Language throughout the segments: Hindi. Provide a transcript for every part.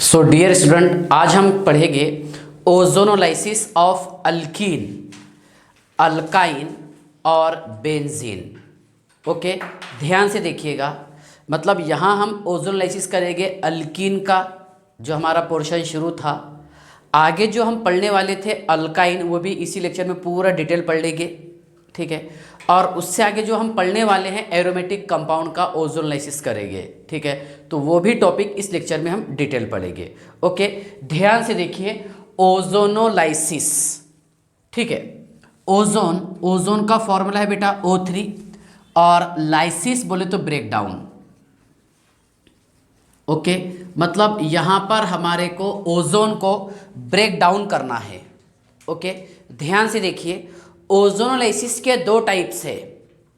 सो डियर स्टूडेंट, आज हम पढ़ेंगे ओजोनोलाइसिस ऑफ अल्कीन, अल्काइन और बेंजीन। ओके, ध्यान से देखिएगा। मतलब यहाँ हम ओजोनोलाइसिस करेंगे अल्कीन का, जो हमारा पोर्शन शुरू था। आगे जो हम पढ़ने वाले थे अल्काइन, वो भी इसी लेक्चर में पूरा डिटेल पढ़ लेंगे, ठीक है। और उससे आगे जो हम पढ़ने वाले हैं एरोमेटिक कंपाउंड का ओजोनोलाइसिस करेंगे, ठीक है। तो वो भी टॉपिक इस लेक्चर में हम डिटेल पढ़ेंगे। ओके, ध्यान से देखिए, ओजोनोलाइसिस, ठीक है। ओजोन का फॉर्मूला है बेटा O3, और लाइसिस बोले तो ब्रेक डाउन। ओके, मतलब यहां पर हमारे को ओजोन को ब्रेक डाउन करना है। ओके, ध्यान से देखिए, ओजोनोलाइसिस के दो टाइप्स है।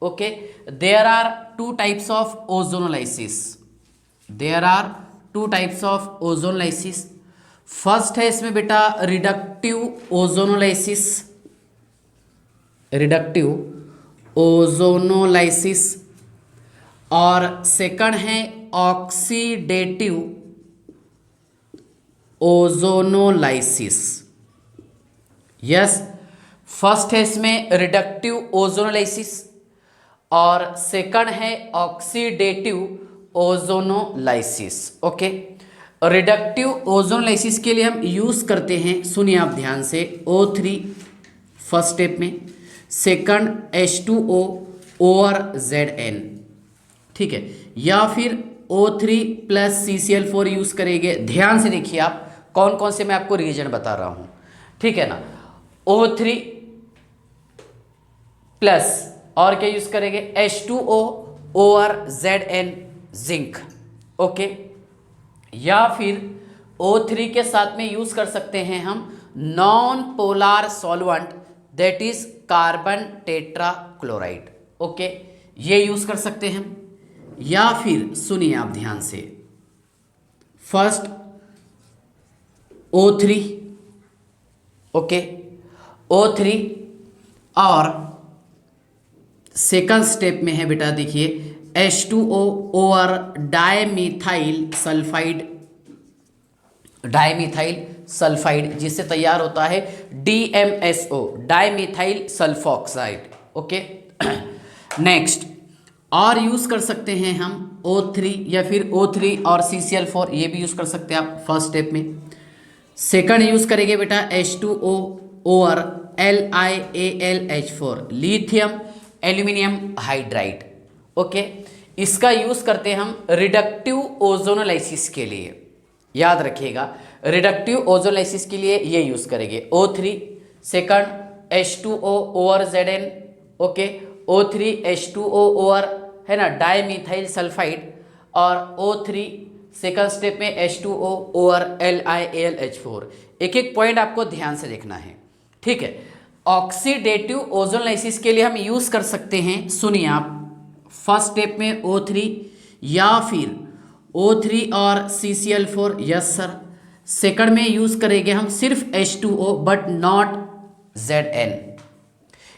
Okay, there are two types of ozonolysis. There are two types of ozonolysis. First है इसमें बेटा रिडक्टिव ओजोनोलाइसिस, रिडक्टिव ओजोनोलाइसिस, और सेकंड है ऑक्सीडेटिव ओजोनोलाइसिस। यस, फर्स्ट है इसमें रिडक्टिव ओजोनोलाइसिस और सेकंड है oxidative ozonolysis. Okay, reductive ozonolysis के लिए हम यूज करते हैं, सुनिए आप ध्यान से, O3 फर्स्ट स्टेप में, सेकंड H2O ओवर Zn, ठीक है, या फिर O3 प्लस CCl4 यूज करेंगे। ध्यान से देखिए आप, कौन कौन से मैं आपको रीजन बता रहा हूं, ठीक है ना। O3 प्लस और क्या यूज करेंगे, H2O over Zn, zinc. Okay, या फिर O3 के साथ में यूज कर सकते हैं हम non polar solvent, that is carbon tetrachloride. Okay, ये यूज कर सकते हैं हम। या फिर सुनिए आप ध्यान से, फर्स्ट O3, ओके, O3, और सेकंड स्टेप में है बेटा देखिए H2O ओवर डायमीथाइल सल्फाइड, डायमीथाइल सल्फाइड, जिससे तैयार होता है DMSO, डायमीथाइल सल्फोक्साइड। ओके, नेक्स्ट और यूज कर सकते हैं हम O3 या फिर O3 और CCl4, ये भी यूज कर सकते हैं आप फर्स्ट स्टेप में। सेकंड यूज करेंगे बेटा H2O over LiAlH4, lithium aluminium hydride. Okay, इसका यूज करते हैं हम रिडक्टिव ओजोनोलाइसिस के लिए। याद रखिएगा, रिडक्टिव ओजोनोलाइसिस के लिए ये यूज करेंगे O3, second H2O over Zn, okay, O3 H2O over, है ना, डायमीथाइल सल्फाइड, और O3 सेकंड स्टेप में H2O ओवर LiAlH4। एक एक पॉइंट आपको ध्यान से देखना है, ठीक है। ऑक्सीडेटिव ओजोनोलाइसिस के लिए हम यूज कर सकते हैं, सुनिए आप, फर्स्ट स्टेप में O3 या फिर O3 और CCl4, यस सर। सेकंड में यूज करेंगे हम सिर्फ H2O बट नॉट Zn,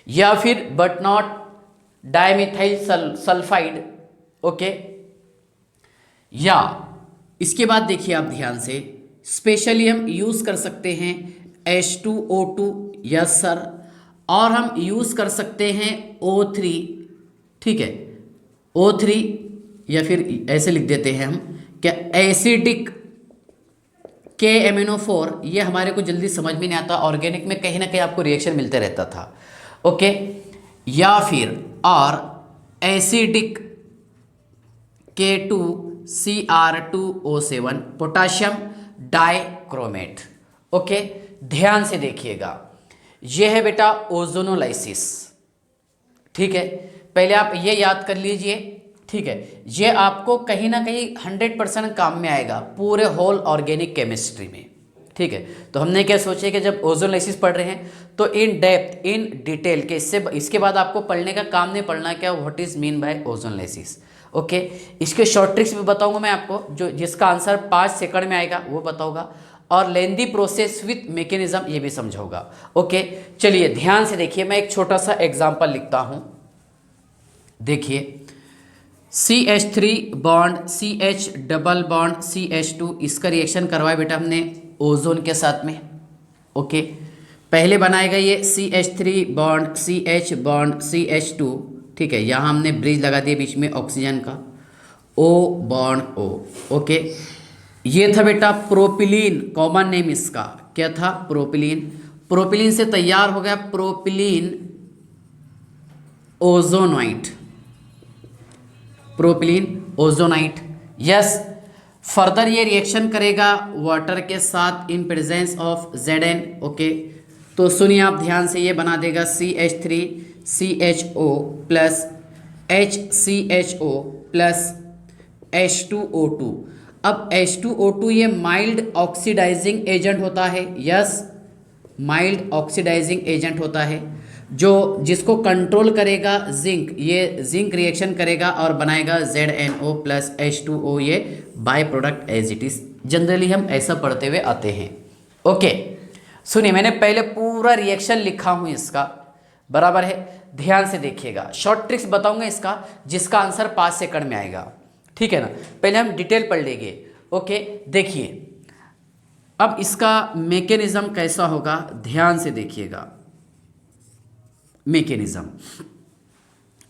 या फिर बट नॉट डायमीथाइल सल्फाइड। ओके, या इसके बाद देखिए आप ध्यान से, स्पेशली हम यूज कर सकते हैं H2O2, यस सर, और हम यूज कर सकते हैं O3, ठीक है, O3, या फिर ऐसे लिख देते हैं हम क्या, एसिडिक KMnO4। ये हमारे को जल्दी समझ में नहीं आता, ऑर्गेनिक में कहीं ना कहीं आपको रिएक्शन मिलते रहता था। ओके, या फिर और acidic K2Cr2O7, potassium dichromate. Okay, ध्यान से देखिएगा, यह है बेटा ओजोनोलाइसिस, ठीक है। पहले आप ये याद कर लीजिए, ठीक है, ये आपको कहीं ना कहीं 100% काम में आएगा पूरे होल ऑर्गेनिक केमिस्ट्री में, ठीक है। तो हमने क्या सोचे कि जब ओजोनोलाइसिस पढ़ रहे हैं तो इन डेप्थ, इन डिटेल के, इसके बाद आपको पढ़ने का काम नहीं पढ़ना क्या, what is mean by ozonolysis. Okay, इसके शॉर्ट ट्रिक्स भी बताऊंगा मैं आपको, जो जिसका आंसर 5 सेकंड में आएगा वो बताऊंगा, और लेंदी प्रोसेस विथ मैकेनिज्म ये भी समझाऊंगा। ओके, चलिए ध्यान से देखिए, मैं एक छोटा सा एग्जांपल लिखता हूं, देखिए CH3 bond CH double bond CH2, इसका रिएक्शन करवाया बेटा हमने ओजोन के साथ में। ओके, पहले बनाएगा ये CH3 bond CH bond CH2, ठीक है। यहाँ हमने ब्रिज लगा दिया बीच में ऑक्सीजन का, O बॉन्ड O। ओके, ये था बेटा प्रोपिलीन, कॉमन नेम इसका क्या था, प्रोपिलीन। प्रोपिलीन से तैयार हो गया propylene ozonide, propylene ozonide. Yes, further ये रिएक्शन करेगा वाटर के साथ इन प्रेजेंस ऑफ Zn। ओके, तो सुनिए आप ध्यान से, ये बना देगा CH3 CHO plus HCHO plus H2O2। अब H2O2 ये माइल्ड ऑक्सीडाइजिंग एजेंट होता है। यस, माइल्ड ऑक्सीडाइजिंग एजेंट होता है जो जिसको कंट्रोल करेगा जिंक। ये जिंक रिएक्शन करेगा और बनाएगा ZnO प्लस H2O, ये by product as it is. Generally हम ऐसा पढ़ते हुए आते हैं। ओके, सुनिए, मैंने पहले पूरा रिएक्शन लिखा हूँ इसका, बराबर है, ध्यान से देखिएगा। शॉर्ट ट्रिक्स बताऊंगा इसका, जिसका आंसर 5 सेकंड में आएगा, ठीक है ना। पहले हम डिटेल पढ़ लेंगे। ओके, देखिए अब इसका मैकेनिज्म कैसा होगा, ध्यान से देखिएगा। मैकेनिज्म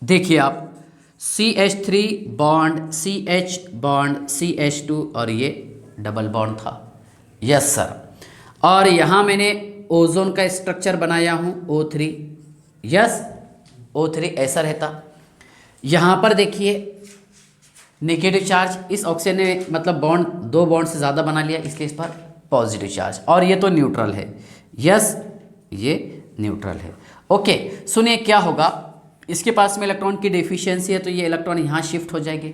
देखिए आप, CH3 bond CH bond CH2 और ये डबल बॉन्ड था। यस सर, और यहाँ मैंने ओजोन का स्ट्रक्चर बनाया हूँ O3। यस, O3 ऐसा रहता। यहाँ पर देखिए नेगेटिव चार्ज, इस ऑक्सीजन ने मतलब बॉन्ड, 2 बॉन्ड से ज़्यादा बना लिया, इसलिए इस पर पॉजिटिव चार्ज, और ये तो न्यूट्रल है। यस, ये न्यूट्रल है। ओके, सुनिए क्या होगा, इसके पास में इलेक्ट्रॉन की डेफिशिएंसी है, तो ये इलेक्ट्रॉन यहाँ शिफ्ट हो जाएंगे,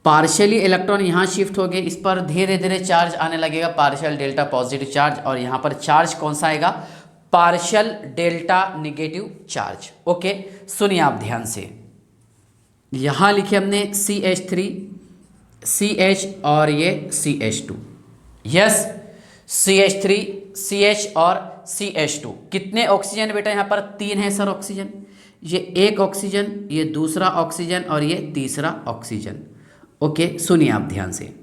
पार्शियली इलेक्ट्रॉन यहाँ शिफ्ट हो गए, इस पर धीरे धीरे चार्ज आने लगेगा, पार्शियल डेल्टा पॉजिटिव चार्ज, और यहाँ पर चार्ज कौन सा आएगा, partial delta negative charge. Okay, सुनिए आप ध्यान से, यहाँ लिखे हमने CH3 CH और ये CH2। यस, CH3 CH और CH2, कितने ऑक्सीजन बेटा यहाँ पर, 3 है सर ऑक्सीजन। ये एक ऑक्सीजन, ये दूसरा ऑक्सीजन और ये तीसरा ऑक्सीजन। ओके, सुनिए आप ध्यान से,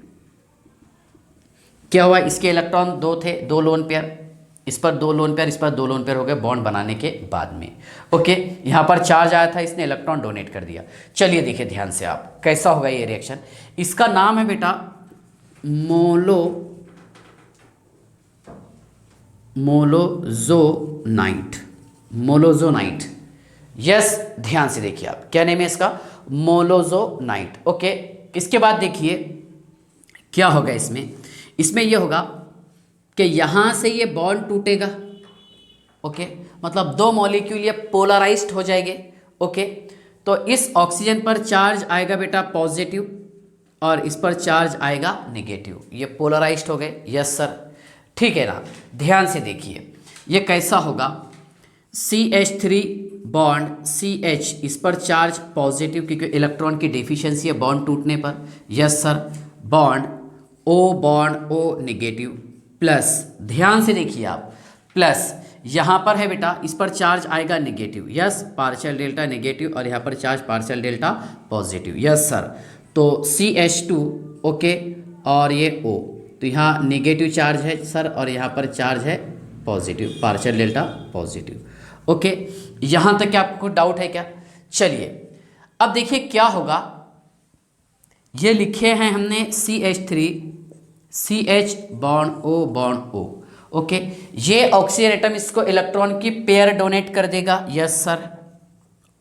क्या हुआ, इसके इलेक्ट्रॉन 2 थे, 2 लोन पेयर, इस पर 2 लोन पेयर, इस पर 2 लोन पेयर हो गए बॉन्ड बनाने के बाद में। ओके, यहाँ पर चार्ज आया था, इसने इलेक्ट्रॉन डोनेट कर दिया। चलिए देखिए ध्यान से आप, कैसा होगा ये रिएक्शन। इसका नाम है बेटा मोलोजोनाइट, मोलोजोनाइट। यस, ध्यान से देखिए आप, क्या नेम है इसका, मोलोजोनाइट। ओके, इसके बाद देखिए क्या होगा इसमें, इसमें यह होगा कि यहाँ से ये बॉन्ड टूटेगा। ओके, मतलब 2 मॉलिक्यूल ये पोलराइज्ड हो जाएंगे। ओके, तो इस ऑक्सीजन पर चार्ज आएगा बेटा पॉजिटिव और इस पर चार्ज आएगा नेगेटिव, ये पोलराइज्ड हो गए। यस सर, ठीक है ना। ध्यान से देखिए ये कैसा होगा, CH3 बॉन्ड CH, इस पर चार्ज पॉजिटिव क्योंकि इलेक्ट्रॉन की डेफिशिएंसी है बॉन्ड टूटने पर। Yes sir, bond O negative plus, ध्यान से देखिए आप, प्लस यहाँ पर है बेटा, इस पर चार्ज आएगा negative. Yes, partial delta negative और यहाँ पर charge partial delta positive. Yes sir, तो CH2 ओके और ये O, तो यहाँ नेगेटिव चार्ज है सर और यहाँ पर चार्ज है positive, partial delta positive. Okay, यहाँ तक क्या आपको डाउट है क्या? चलिए अब देखिए क्या होगा, ये लिखे हैं हमने CH3 CH bond O। Okay, ये ऑक्सीजन एटम इसको इलेक्ट्रॉन की पेयर डोनेट कर देगा। यस सर,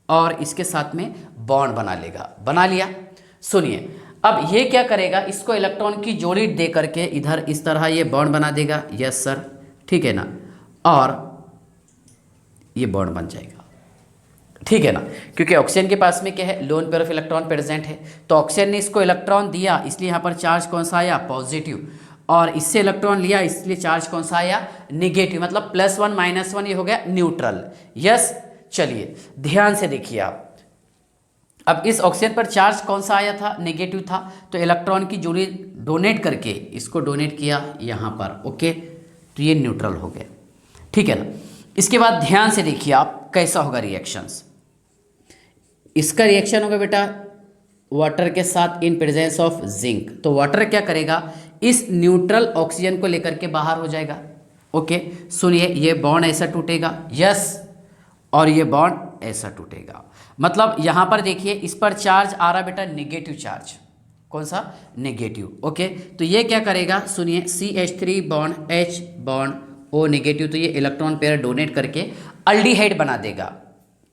और इसके साथ में बॉन्ड बना लेगा, बना लिया। सुनिए अब ये क्या करेगा, इसको इलेक्ट्रॉन की जोड़ी दे करके इधर इस तरह ये बॉन्ड बना देगा। यस सर, ठीक है ना, और ये बॉन्ड बन जाएगा, ठीक है ना, क्योंकि ऑक्सीजन के पास में क्या है, lone pair of electron present है, तो ऑक्सीजन ने इसको इलेक्ट्रॉन दिया इसलिए यहाँ पर चार्ज कौन सा आया, पॉजिटिव, और इससे इलेक्ट्रॉन लिया इसलिए चार्ज कौन सा आया, नेगेटिव, मतलब +1 -1 ये हो गया न्यूट्रल। यस, चलिए ध्यान से देखिए आप, अब इस ऑक्सीजन पर चार्ज कौन सा आया था, नेगेटिव था, तो इलेक्ट्रॉन की जोड़ी डोनेट करके इसको डोनेट किया यहाँ पर। ओके, तो ये न्यूट्रल हो गया, ठीक है ना। इसके बाद ध्यान से देखिए आप कैसा होगा रिएक्शंस, इसका रिएक्शन होगा बेटा वाटर के साथ इन प्रेजेंस ऑफ जिंक, तो वाटर क्या करेगा, इस न्यूट्रल ऑक्सीजन को लेकर के बाहर हो जाएगा। ओके, सुनिए, ये बॉन्ड ऐसा टूटेगा, यस, और ये बॉन्ड ऐसा टूटेगा। मतलब यहाँ पर देखिए, इस पर चार्ज आ रहा बेटा निगेटिव चार्ज, कौन सा, नेगेटिव। ओके, तो ये क्या करेगा, सुनिए, CH3 bond H bond O negative, तो ये इलेक्ट्रॉन पेयर डोनेट करके अल्डिहाइड बना देगा।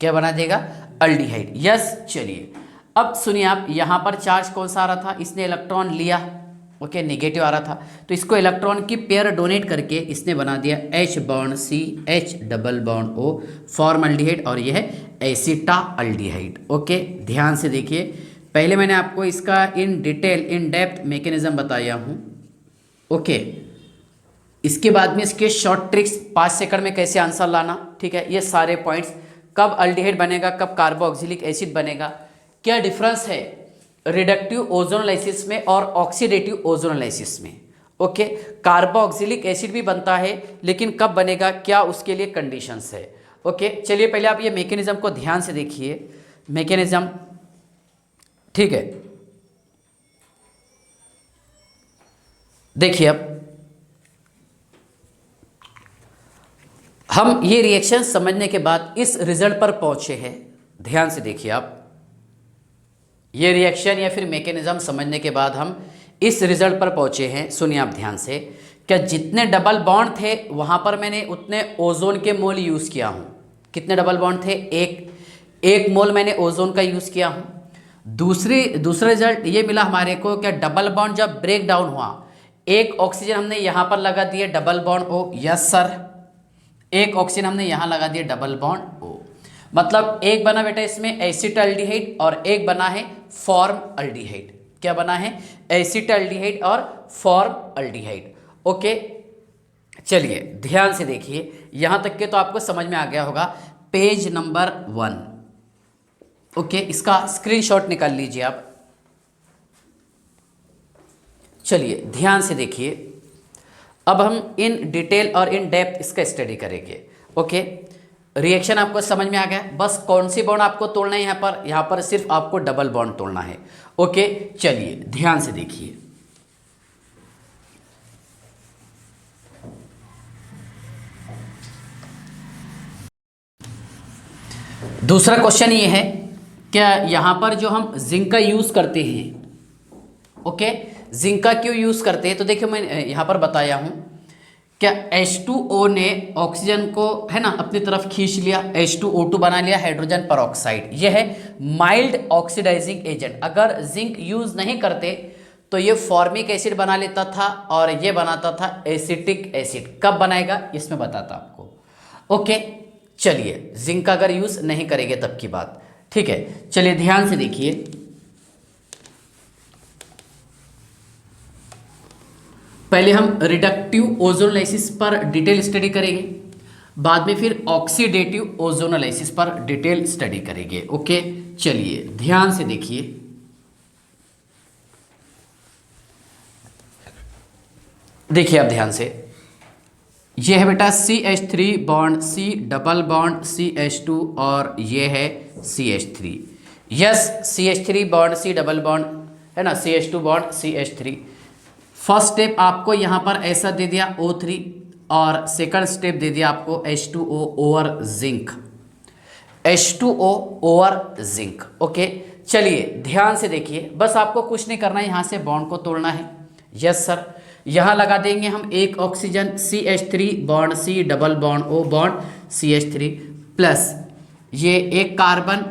क्या बना देगा, अल्डिहाइड। यस, चलिए अब सुनिए आप, यहाँ पर चार्ज कौन सा आ रहा था, इसने इलेक्ट्रॉन लिया, ओके, नेगेटिव आ रहा था, तो इसको इलेक्ट्रॉन की पेयर डोनेट करके इसने बना दिया H bond C H double bond O form aldehyde, और यह है एसिटा अल्डिहाइड। ओके, ध्यान से देखिए, पहले मैंने आपको इसका in detail in depth mechanism बताया हूँ। ओके, इसके बाद में इसके शॉर्ट ट्रिक्स 5 सेकंड में कैसे आंसर लाना, ठीक है, ये सारे पॉइंट्स, कब अल्डिहाइड बनेगा, कब कार्बोक्सिलिक एसिड बनेगा, क्या डिफरेंस है रिडक्टिव ओजोनोलाइसिस में और ऑक्सीडेटिव ओजोनोलाइसिस में। ओके, कार्बोक्सिलिक एसिड भी बनता है, लेकिन कब बनेगा, क्या उसके लिए कंडीशंस है। ओके, चलिए पहले आप ये मैकेनिज्म को ध्यान से देखिए, मैकेनिज्म, ठीक है, देखिए अब हम ये रिएक्शन समझने के बाद इस रिजल्ट पर पहुंचे हैं। ध्यान से देखिए आप, ये रिएक्शन या फिर मैकेनिज्म समझने के बाद हम इस रिजल्ट पर पहुंचे हैं। सुनिए आप ध्यान से, क्या जितने डबल बॉन्ड थे वहां पर मैंने उतने ओजोन के मोल यूज़ किया हूं। कितने डबल बॉन्ड थे, एक मोल मैंने ओजोन का यूज़ किया हूं। दूसरा रिजल्ट ये मिला हमारे को, क्या डबल बॉन्ड जब ब्रेक डाउन हुआ, एक ऑक्सीजन हमने यहाँ पर लगा दिया double bond O, yes sir, एक ऑक्सीजन हमने यहाँ लगा दिया डबल बॉन्ड O, मतलब एक बना बेटा इसमें एसिटाल्डिहाइड और एक बना है फॉर्म अल्डिहाइड। क्या बना है, एसिटाल्डिहाइड और फॉर्म अल्डिहाइड। ओके, चलिए ध्यान से देखिए, यहां तक के तो आपको समझ में आ गया होगा। पेज नंबर 1, ओके, इसका स्क्रीनशॉट निकाल लीजिए आप। चलिए ध्यान से देखिए, अब हम इन डिटेल और इन डेप्थ इसका स्टडी करेंगे। ओके, रिएक्शन आपको समझ में आ गया, बस कौन सी बॉन्ड आपको तोड़ना है, यहाँ पर सिर्फ आपको डबल बॉन्ड तोड़ना है। ओके, चलिए ध्यान से देखिए, दूसरा क्वेश्चन ये है, क्या यहाँ पर जो हम जिंक का यूज़ करते हैं, ओके, जिंक का क्यों यूज़ करते हैं, तो देखिए मैं यहाँ पर बताया हूँ, क्या H2O ने ऑक्सीजन को है ना अपनी तरफ खींच लिया, H2O2 बना लिया, हाइड्रोजन परऑक्साइड, यह है माइल्ड ऑक्सीडाइजिंग एजेंट। अगर जिंक यूज़ नहीं करते तो ये फॉर्मिक एसिड बना लेता था और ये बनाता था एसिटिक एसिड। कब बनाएगा, इसमें बताता आपको। ओके, चलिए जिंक का अगर यूज़ नहीं करेंगे तब की बात, ठीक है। चलिए ध्यान से देखिए, पहले हम रिडक्टिव ओजोनोलाइसिस पर डिटेल स्टडी करेंगे, बाद में फिर ऑक्सीडेटिव ओजोनोलाइसिस पर डिटेल स्टडी करेंगे। ओके, चलिए ध्यान से देखिए, देखिए आप ध्यान से, ये है बेटा CH3 bond C double bond CH2 और ये है CH3। Yes, CH3 bond C double bond है ना, CH2 bond CH3। First step आपको यहाँ पर ऐसा दे दिया O3 और सेकंड स्टेप दे दिया आपको H2O over zinc, H2O over zinc. Okay, चलिए ध्यान से देखिए, बस आपको कुछ नहीं करना है, यहाँ से बॉन्ड को तोड़ना है। यस सर, यहाँ लगा देंगे हम एक oxygen CH3 bond C double bond O bond CH3 plus ये एक कार्बन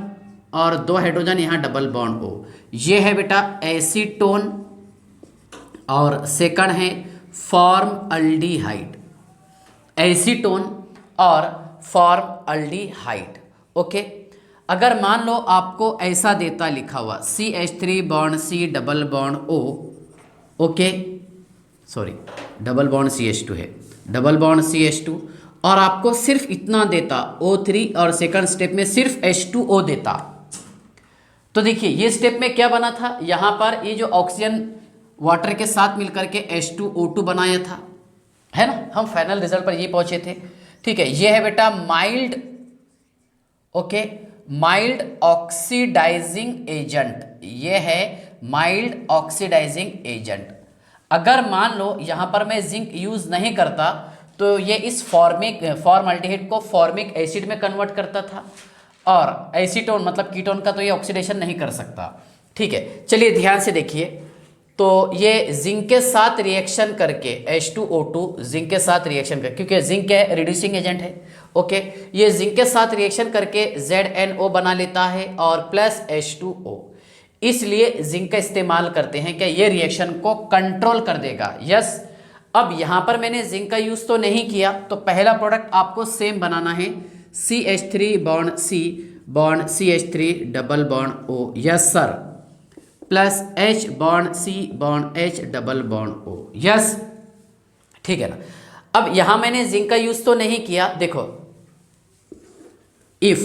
और 2 हाइड्रोजन यहाँ डबल बॉन्ड O, ये है बेटा एसीटोन और सेकंड है फॉर्म अल्डिहाइड, एसीटोन और फॉर्म अल्डिहाइड। ओके, अगर मान लो आपको ऐसा देता लिखा हुआ CH3 bond C double bond O, okay sorry double bond CH2 है, डबल बॉन्ड CH2, और आपको सिर्फ इतना देता O3 और सेकंड स्टेप में सिर्फ H2O देता, तो देखिए ये स्टेप में क्या बना था, यहाँ पर ये जो ऑक्सीजन वाटर के साथ मिलकर के H2O2 बनाया था, है ना, हम फाइनल रिजल्ट पर ये पहुंचे थे। ठीक है, ये है बेटा mild, okay, mild oxidising agent, ये है माइल्ड ऑक्सीडाइजिंग एजेंट। अगर मान लो यहाँ पर मैं जिंक यूज़ नहीं करता तो ये इस फॉर्मल्डिहाइड को फॉर्मिक एसिड में कन्वर्ट करता था, और एसीटोन मतलब कीटोन का तो ये ऑक्सीडेशन नहीं कर सकता। ठीक है, चलिए ध्यान से देखिए। तो ये जिंक के साथ रिएक्शन करके H2O2 जिंक के साथ रिएक्शन कर, क्योंकि जिंक है रिड्यूसिंग एजेंट है। ओके, ये जिंक के साथ रिएक्शन करके ZNO बना लेता है और प्लस H2O, इसलिए जिंक का इस्तेमाल करते हैं कि ये रिएक्शन को कंट्रोल कर देगा। यस, अब यहाँ पर मैंने जिंक का यूज़ तो नहीं किया, तो पहला प्रोडक्ट आपको सेम बनाना है, CH3 bond C bond CH3 double bond O, yes sir, plus H bond C bond H double bond O, yes, ठीक है ना। अब यहां मैंने जिंक का यूज तो नहीं किया, देखो, if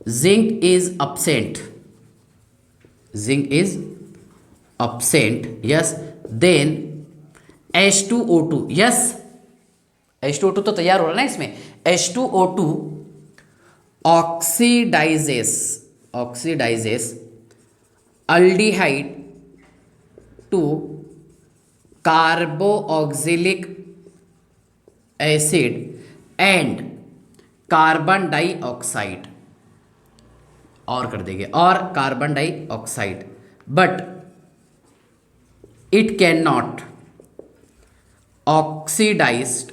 zinc is absent, zinc is absent, yes, then H2O2, yes, H2O2 तो तैयार हो रहा है ना इसमें, H2O2 oxidises aldehyde to carboxylic acid and carbon dioxide, और कर देंगे, और carbon dioxide, but it can not oxidised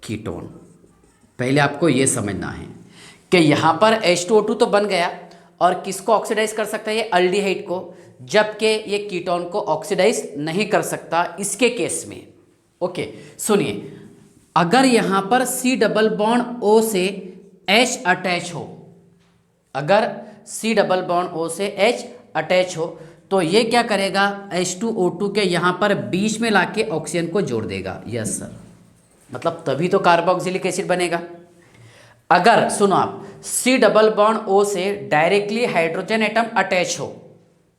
ketone. पहले आपको यह समझना है कि यहां पर H2O2 तो बन गया, और किसको ऑक्सीडाइज कर सकता है, ये अल्डिहाइड को, जबकि ये कीटोन को ऑक्सीडाइज नहीं कर सकता इसके केस में। ओके, सुनिए, अगर यहां पर C डबल बॉन्ड O से H अटैच हो, अगर C डबल बॉन्ड O से H अटैच हो, तो ये क्या करेगा, H2O2 के यहां पर बीच में लाके ऑक्सीजन को जोड़ देगा। यस सर, मतलब तभी तो कार्बोक्सिलिक एसिड बनेगा। अगर सुनो आप, C डबल बॉन्ड O से डायरेक्टली हाइड्रोजन एटम अटैच हो,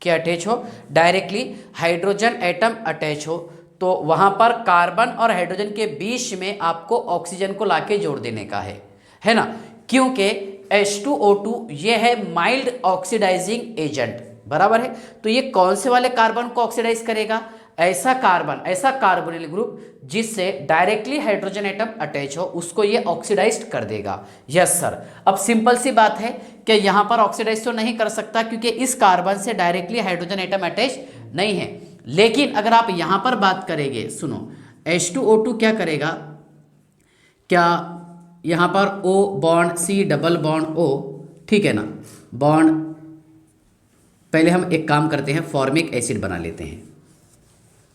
क्या अटैच हो, डायरेक्टली हाइड्रोजन एटम अटैच हो, तो वहां पर कार्बन और हाइड्रोजन के बीच में आपको ऑक्सीजन को लाके जोड़ देने का है ना, क्योंकि H2O2 ये है माइल्ड ऑक्सीडाइजिंग एजेंट, बराबर है। तो ये कौन से वाले कार्बन को ऑक्सीडाइज करेगा, ऐसा कार्बन, ऐसा कार्बोनिल ग्रुप जिससे डायरेक्टली हाइड्रोजन एटम अटैच हो, उसको ये ऑक्सीडाइज्ड कर देगा। यस सर, अब सिंपल सी बात है कि यहां पर ऑक्सीडाइज तो नहीं कर सकता क्योंकि इस कार्बन से डायरेक्टली हाइड्रोजन एटम अटैच नहीं है। लेकिन अगर आप यहां पर बात करेंगे, सुनो, H2O2 क्या करेगा, क्या यहां पर O bond C double bond O, ठीक है ना, बॉन्ड, पहले हम एक काम करते हैं, फॉर्मिक एसिड बना लेते हैं,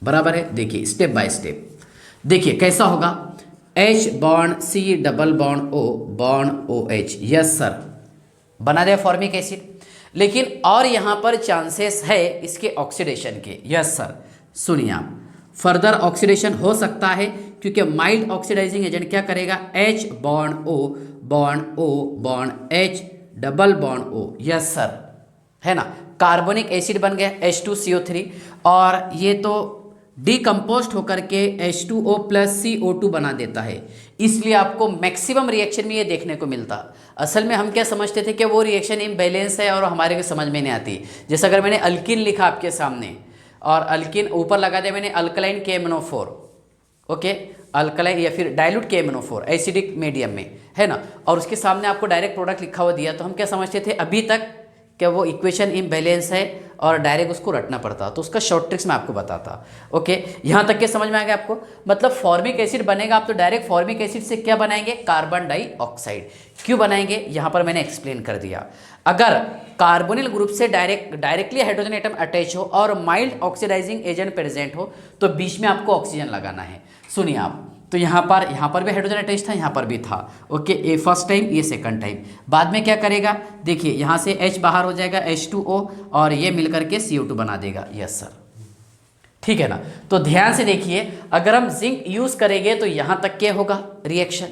बराबर है। देखिए स्टेप बाय स्टेप, देखिए कैसा होगा, H bond C double bond O bond OH, yes sir, बना दिया फॉर्मिक एसिड। लेकिन और यहां पर चांसेस है इसके ऑक्सीडेशन के। यस सर, सुनिए आप, फर्दर ऑक्सीडेशन हो सकता है क्योंकि माइल्ड ऑक्सीडाइजिंग एजेंट क्या करेगा, H bond O bond O bond H double bond O, yes sir, है ना, कार्बोनिक एसिड बन गया H2CO3, और ये तो डिकम्पोस्ट होकर के H2O प्लस CO2 बना देता है, इसलिए आपको मैक्सिमम रिएक्शन में ये देखने को मिलता। असल में हम क्या समझते थे कि वो रिएक्शन इम्बैलेंस है और हमारे को समझ में नहीं आती। जैसे अगर मैंने अल्किन लिखा आपके सामने और अल्किन ऊपर लगा दिया मैंने अल्कलाइन KMNO4, ओके, अल्कलाइन या फिर डाइल्यूट KMNO4 एसिडिक मीडियम में, है ना, और उसके सामने आपको डायरेक्ट प्रोडक्ट लिखा हुआ दिया, तो हम क्या समझते थे अभी तक क्या वो इक्वेशन इम्बैलेंस है और डायरेक्ट उसको रटना पड़ता। तो उसका शॉर्ट ट्रिक्स मैं आपको बताता। ओके, यहाँ तक के समझ में आ गया आपको, मतलब फॉर्मिक एसिड बनेगा, आप तो डायरेक्ट फॉर्मिक एसिड से क्या बनाएंगे, कार्बन डाइऑक्साइड। क्यों बनाएंगे, यहाँ पर मैंने एक्सप्लेन कर दिया। अगर कार्बोनिल ग्रुप से डायरेक्टली हाइड्रोजन एटम अटैच हो और माइल्ड ऑक्सीडाइजिंग एजेंट प्रेजेंट हो, तो बीच में आपको ऑक्सीजन लगाना है। सुनिए आप, तो यहाँ पर भी हाइड्रोजन अटैच था, यहाँ पर भी था। ओके, ये फर्स्ट टाइम, ये सेकंड टाइम। बाद में क्या करेगा, देखिए यहाँ से H बाहर हो जाएगा, H2O, और ये मिलकर के CO2 बना देगा। यस सर, ठीक है ना। तो ध्यान से देखिए, अगर हम जिंक यूज करेंगे तो यहाँ तक क्या होगा रिएक्शन,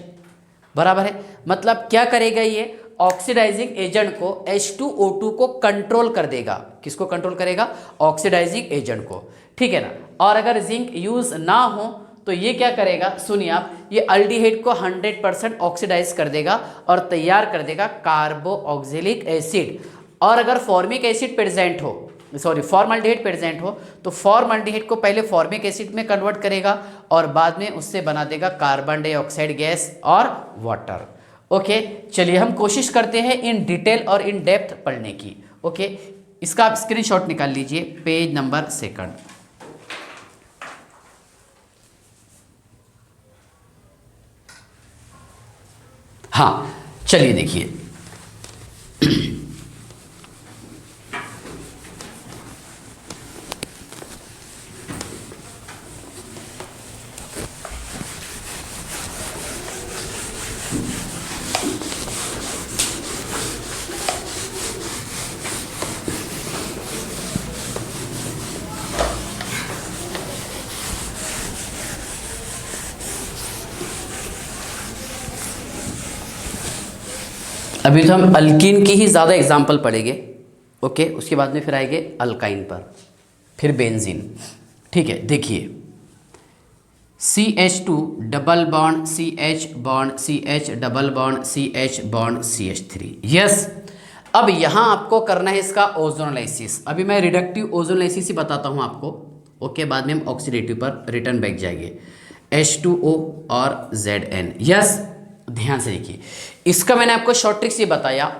बराबर है। मतलब क्या करेगा, ये ऑक्सीडाइजिंग एजेंट को H2O2 को कंट्रोल कर देगा। किसको कंट्रोल करेगा, ऑक्सीडाइजिंग एजेंट को, ठीक है ना। और अगर जिंक यूज ना हो तो ये क्या करेगा, सुनिए आप, ये अल्डिहाइड को 100% ऑक्सीडाइज कर देगा और तैयार कर देगा कार्बोक्सिलिक एसिड। और अगर फॉर्मिक एसिड प्रेजेंट हो, सॉरी फॉर्मल्डिहाइड प्रेजेंट हो, तो फॉर्मल्डिहाइड को पहले फॉर्मिक एसिड में कन्वर्ट करेगा और बाद में उससे बना देगा कार्बन डाइऑक्साइड गैस और वाटर। ओके, चलिए हम कोशिश करते हैं इन डिटेल और इन डेप्थ पढ़ने की। ओके, इसका आप स्क्रीनशॉट निकाल लीजिए, पेज नंबर 2। हाँ, चलिए देखिए। अभी तो हम अल्कीन की ही ज़्यादा एग्जाम्पल पढ़ेंगे। ओके, उसके बाद में फिर आएंगे अल्काइन पर, फिर बेंजीन। ठीक है, देखिए CH2 double bond CH bond CH double bond CH bond CH3। Yes, अब यहाँ आपको करना है इसका ओजोनोलाइसिस। अभी मैं रिडक्टिव ओजोनोलाइसिस ही बताता हूँ आपको। ओके, बाद में हम ऑक्सीडेटिव पर रिटर्न बैक जाएंगे, H2O और Zn। यस, ध्यान से देखिए, इसका मैंने आपको शॉर्ट ट्रिक्स ये बताया,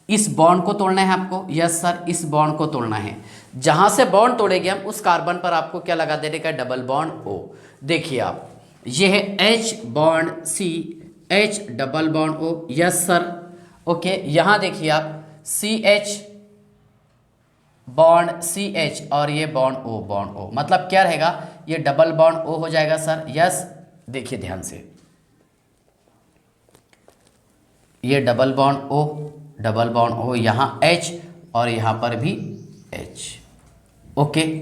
इस बॉन्ड को तोड़ना है आपको। यस सर, इस बॉन्ड को तोड़ना है। जहां से बॉन्ड तोड़ेंगे हम, उस कार्बन पर आपको क्या लगा देने का, डबल बॉन्ड O। देखिए आप, ये है H bond C, H double bond O। Yes sir. Okay, यहां देखिए आप, CH बॉन्ड CH और ये बॉन्ड O, मतलब क्या रहेगा, ये डबल बॉन्ड O हो जाएगा सर। यस, देखिए ध्यान से, ये डबल बॉन्ड O, यहाँ H और यहाँ पर भी H। ओके,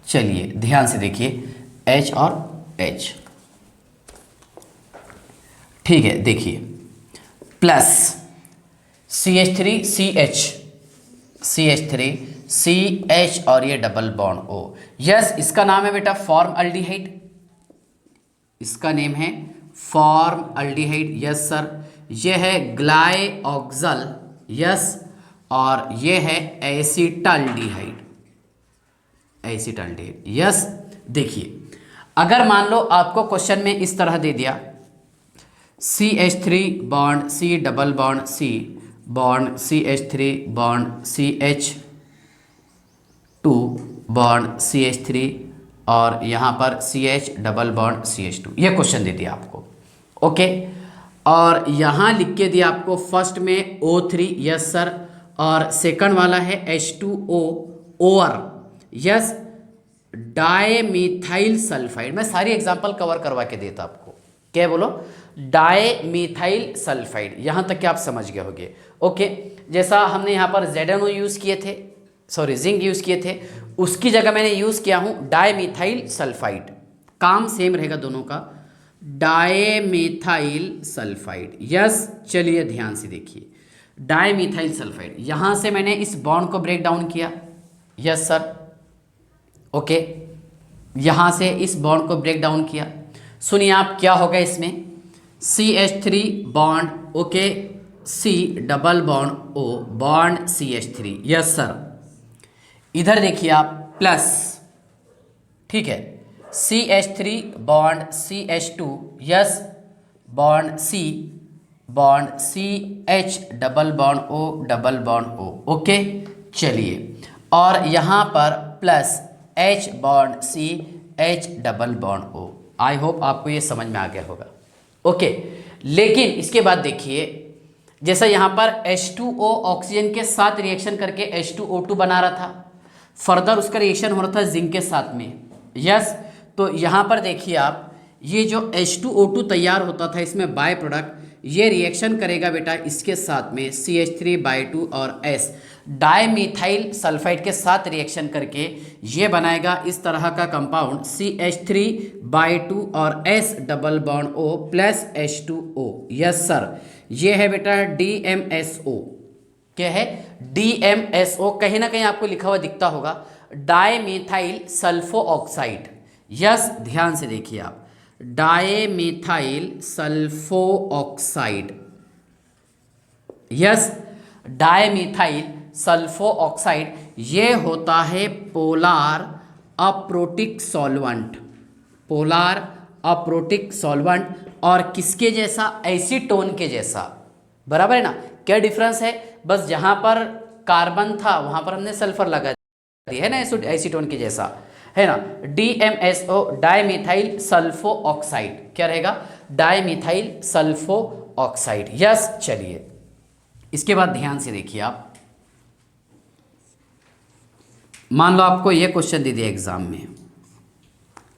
चलिए ध्यान से देखिए, H और H। ठीक है, देखिए प्लस CH3 CH और ये डबल बॉन्ड O। यस, इसका नाम है बेटा फॉर्मल्डिहाइड, इसका नेम है फॉर्मल्डिहाइड। यस सर, ये है ग्लाइऑक्सल। यस, और ये है एसिटाल्डिहाइड। यस, देखिए अगर मान लो आपको क्वेश्चन में इस तरह दे दिया, CH3 bond C double bond C bond CH3 bond CH2 bond CH3 और यहाँ पर CH डबल बॉन्ड CH2, ये क्वेश्चन दे दिया आपको। ओके, और यहाँ लिख के दिया आपको फर्स्ट में O3। यस सर, और सेकंड वाला है H2O ओवर। Yes, डायमीथाइल sulphide. मैं सारी एग्जांपल कवर करवा के देता आपको। क्या बोलो, डायमीथाइल सल्फाइड, यहाँ तक कि आप समझ गए होंगे। ओके, जैसा हमने यहाँ पर ZnO यूज़ किए थे, सॉरी जिंक यूज़ किए थे, उसकी जगह मैंने यूज़ किया हूँ डायमीथाइल सल्फाइड। काम सेम रहेगा दोनों का, डायमीथाइल सल्फाइड। यस, चलिए ध्यान से देखिए, डायमीथाइल सल्फाइड, यहाँ से मैंने इस बॉन्ड को ब्रेक डाउन किया। Yes sir. ओके, यहाँ से इस बॉन्ड को ब्रेक डाउन किया। सुनिए आप, क्या होगा इसमें, CH3 bond, okay, C double bond O bond CH3। Yes sir, इधर देखिए आप प्लस, ठीक है, CH3 bond CH2। Yes, bond C bond CH double bond O double bond O। Okay, चलिए, और यहाँ पर plus H bond C H double bond O। I hope आपको ये समझ में आ गया होगा। ओके, लेकिन इसके बाद देखिए, जैसा यहाँ पर H2O ऑक्सीजन के साथ रिएक्शन करके H2O2 बना रहा था, फर्दर उसका रिएक्शन हो रहा था जिंक के साथ में। यस, तो यहाँ पर देखिए आप, ये जो H2O2 तैयार होता था, इसमें बाय प्रोडक्ट, ये रिएक्शन करेगा बेटा इसके साथ में CH3/2 और S डायमीथाइल सल्फाइड के साथ रिएक्शन करके ये बनाएगा इस तरह का कंपाउंड CH3/2 और S double bond O plus H2O। Yes sir, ये है बेटा DMSO। क्या है, DMSO, कहीं ना कहीं आपको लिखा हुआ दिखता होगा, डायमीथाइल सल्फो ऑक्साइड। यस, ध्यान से देखिए आप, dimethyl sulpho oxide. Yes, dimethyl sulpho oxide ये होता है polar aprotic solvent, polar aprotic solvent. और किसके जैसा? एसीटोन के जैसा, बराबर है ना। क्या डिफरेंस है? बस जहां पर कार्बन था वहां पर हमने सल्फर लगा दिया है ना, एसीटोन के जैसा है ना। DMSO डायमेथाइल सल्फो ऑक्साइड क्या रहेगा? Dimethyl sulpho oxide. यस, चलिए इसके बाद ध्यान से देखिए आप। मान लो आपको ये क्वेश्चन दे दिया एग्जाम में,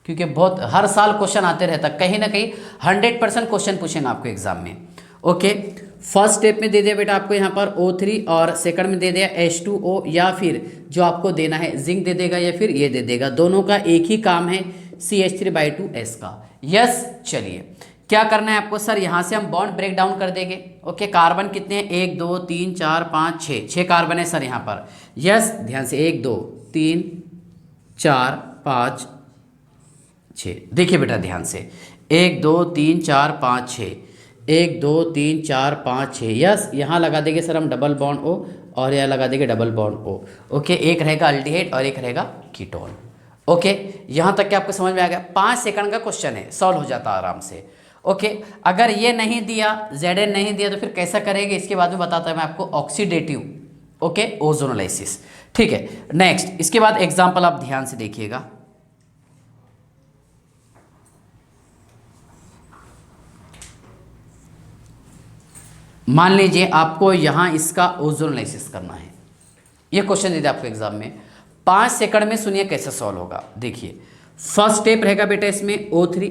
क्योंकि बहुत हर साल क्वेश्चन आते रहता, कहीं ना कहीं 100% क्वेश्चन पूछेंगे आपको एग्जाम में। ओके, फर्स्ट स्टेप में दे दिया बेटा आपको यहाँ पर O3 और सेकंड में दे दिया H2O, या फिर जो आपको देना है जिंक दे देगा या फिर ये दे देगा। दोनों का एक ही काम है, CH3/2S का। यस, चलिए क्या करना है आपको? सर यहाँ से हम बॉन्ड ब्रेक डाउन कर देंगे। ओके, कार्बन कितने हैं? 1 2 3 4 5 6, 6 कार्बन है सर यहाँ पर। यस, ध्यान से 1 2 3 4 5 6। देखिए बेटा ध्यान से, 1 2 3 4 5 6, 1 2 3 4 5 6। यस, यहाँ लगा देंगे सर हम डबल बॉन्ड O, और यहाँ लगा देंगे डबल बॉन्ड O। ओके, एक रहेगा अल्डिहाइड और एक रहेगा कीटोन। ओके, यहाँ तक क्या आपको समझ में आ गया? 5 सेकंड का क्वेश्चन है, सॉल्व हो जाता है आराम से। ओके, अगर ये नहीं दिया, Zn नहीं दिया, तो फिर कैसा करेंगे इसके बाद में बताता है मैं आपको। Oxidative, okay, ozonolysis. ठीक है, नेक्स्ट इसके बाद एग्जांपल आप ध्यान से देखिएगा। मान लीजिए आपको यहां इसका ओजोनोलाइसिस करना है, ये क्वेश्चन दे दिया आपको एग्जाम में। 5 सेकंड में सुनिए कैसे सॉल्व होगा। देखिए, फर्स्ट स्टेप रहेगा बेटा इसमें O3,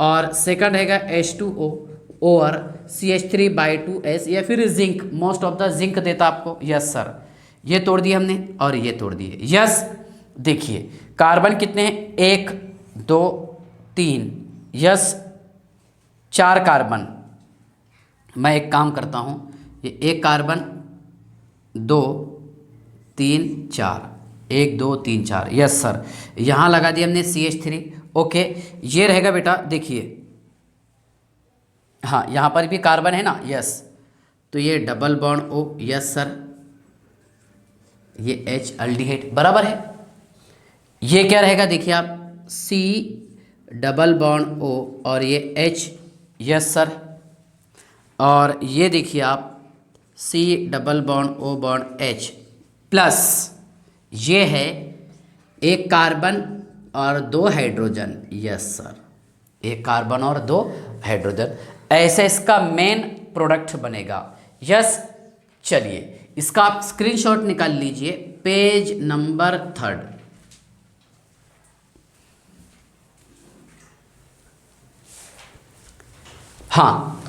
और सेकंड रहेगा H2O और CH3/2S, या फिर zinc. Most of the zinc देता आपको। यस सर, ये तोड़ दिए हमने और ये तोड़ दिए। यस, देखिए कार्बन कितने हैं? 1 2 3। Yes, 4 carbon. मैं एक काम करता हूँ, ये 1 कार्बन 2 3 4, 1 2 3 4। यस सर, यहाँ लगा दिया हमने CH3। ओके, ये रहेगा बेटा, देखिए हाँ यहाँ पर भी कार्बन है ना। यस, तो ये double bond O। Yes sir, ये H अल्डिहाइड, बराबर है। ये क्या रहेगा? देखिए आप C डबल बॉन्ड O और ये H। यस सर, और ये देखिए आप C double bond O bond H plus ये है 1 कार्बन और 2 हाइड्रोजन। यस सर, 1 कार्बन और 2 हाइड्रोजन, ऐसे इसका मेन प्रोडक्ट बनेगा। यस, चलिए इसका आप स्क्रीनशॉट निकाल लीजिए, पेज नंबर 3। हाँ,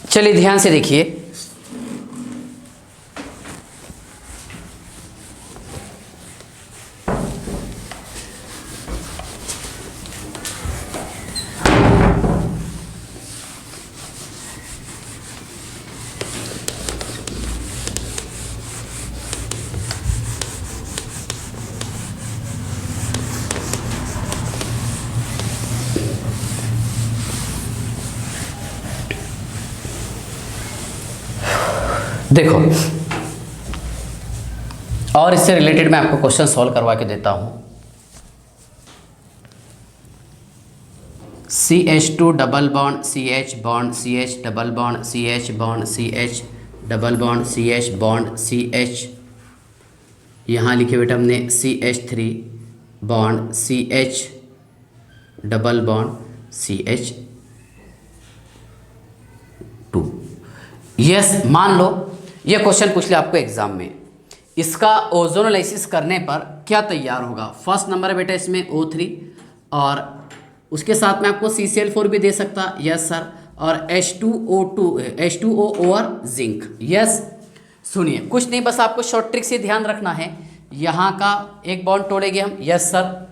चलिए ध्यान से देखिए। देखो, और इससे रिलेटेड मैं आपको क्वेश्चन सॉल्व करवा के देता हूं। CH2 double bond CH bond CH double bond CH bond CH double bond CH bond CH, यहाँ लिखे बेटा हमने CH3 bond CH double bond CH2। Yes, मान लो ये क्वेश्चन पूछ लिया आपको एग्जाम में, इसका ओजोनोलाइसिस करने पर क्या तैयार होगा? फर्स्ट नंबर है बेटा इसमें O3, और उसके साथ में आपको CCl4 भी दे सकता। यस सर, और H2O और जिंक। यस, सुनिए कुछ नहीं, बस आपको शॉर्ट ट्रिक से ध्यान रखना है। यहाँ का एक बॉन्ड तोड़ेंगे हम। यस सर,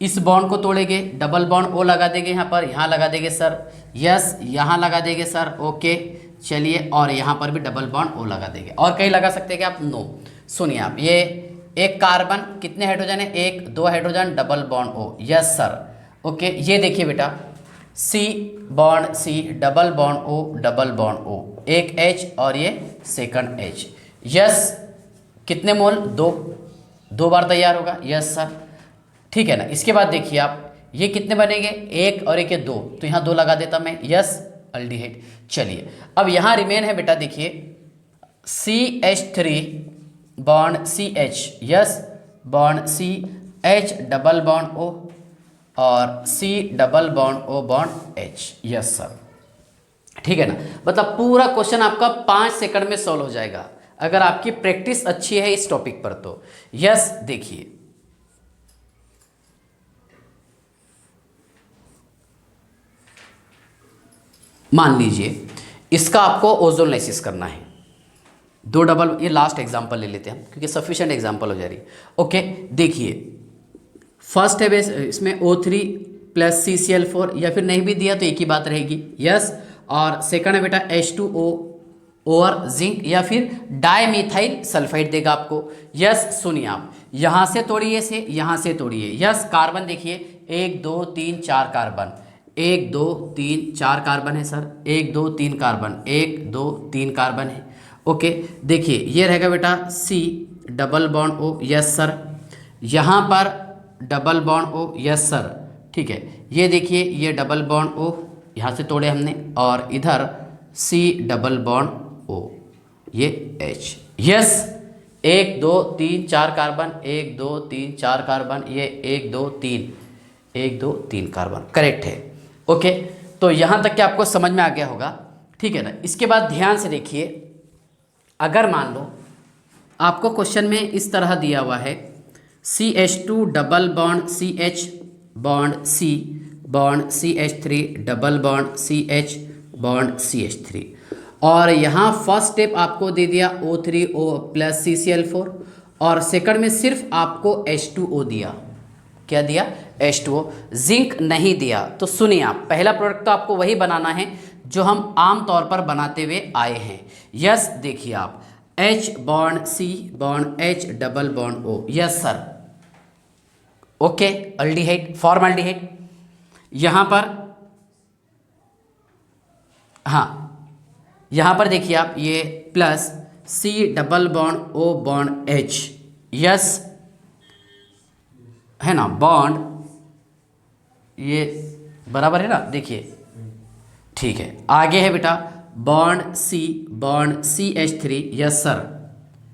इस बॉन्ड को तोड़ेंगे, डबल बॉन्ड O लगा देंगे यहाँ पर, यहाँ लगा देंगे सर। यस, यहाँ लगा देंगे सर। ओके, चलिए, और यहाँ पर भी डबल बॉन्ड O लगा देंगे। और कहीं लगा सकते हैं कि आप? नो। सुनिए आप, ये एक कार्बन, कितने हाइड्रोजन है, एक, दो hydrogen, double bond O, yes sir. Okay, ये देखिए बेटा, C bond C, double bond O, double bond O, एक H और ये सेकंड H, यस। कितने मोल, दो, दो बार तैयार होगा, यस सर, ठीक है ना। इसके बाद देखिए आप, ये कितने बनेंगे, एक और एक ये दो, तो यहाँ दो लगा देता मैं, यस अल्डिहाइड। चलिए अब यहाँ रिमेन है बेटा, देखिए CH3 bond CH, yes bond CH, double bond O और C double bond O bond H, yes sir, ठीक है ना। मतलब पूरा क्वेश्चन आपका 5 सेकंड में सॉल्व हो जाएगा अगर आपकी प्रैक्टिस अच्छी है इस टॉपिक पर तो। यस देखिए, मान लीजिए इसका आपको ओजोनलाइसिस करना है, दो डबल, ये लास्ट एग्जांपल ले लेते हैं हम क्योंकि सफिशिएंट एग्जांपल हो जा रही है। ओके देखिए, फर्स्ट है बेस, इसमें O3 प्लस CCl4, या फिर नहीं भी दिया तो एक ही बात रहेगी, यस। और सेकंड है बेटा H2O और जिंक, या फिर डाइमिथाइल सल्फाइड देगा आपको, यस। सुनिए आप, यहाँ से तोड़िए से, यहाँ से तोड़िए, यस। कार्बन देखिए 1 2 3 4 कार्बन, 1 2 3 4 कार्बन है सर, 1 2 3 कार्बन, 1 2 3 कार्बन है। ओके देखिए, ये रहेगा बेटा C double bond O, yes sir. यहाँ पर double bond O, yes sir, ठीक है। ये देखिए, ये डबल बॉन्ड O यहाँ से तोड़े हमने, और इधर C डबल बॉन्ड O, ये H, यस। 1 2 3 4 कार्बन, 1 2 3 4 कार्बन, ये 1 2 3, 1 2 3 कार्बन, करेक्ट है। ओके, तो यहाँ तक कि आपको समझ में आ गया होगा, ठीक है ना। इसके बाद ध्यान से देखिए, अगर मान लो आपको क्वेश्चन में इस तरह दिया हुआ है CH2 double bond CH bond C bond CH3 double bond CH bond CH3, और यहाँ फर्स्ट स्टेप आपको दे दिया O3O प्लस CCl4, और सेकंड में सिर्फ आपको H2O दिया, क्या दिया, H2O, जिंक नहीं दिया। तो सुनिए आप, पहला प्रोडक्ट तो आपको वही बनाना है जो हम आम तौर पर बनाते हुए आए हैं, यस। देखिए आप, H bond C bond H double bond O, yes sir, okay. Aldehyde, formaldehyde, यहाँ पर, हाँ यहाँ पर देखिए आप, ये plus C double bond O bond H, yes है ना, बॉन्ड, ये बराबर है ना, देखिए, ठीक है। आगे है बेटा bond C bond CH3, yes sir,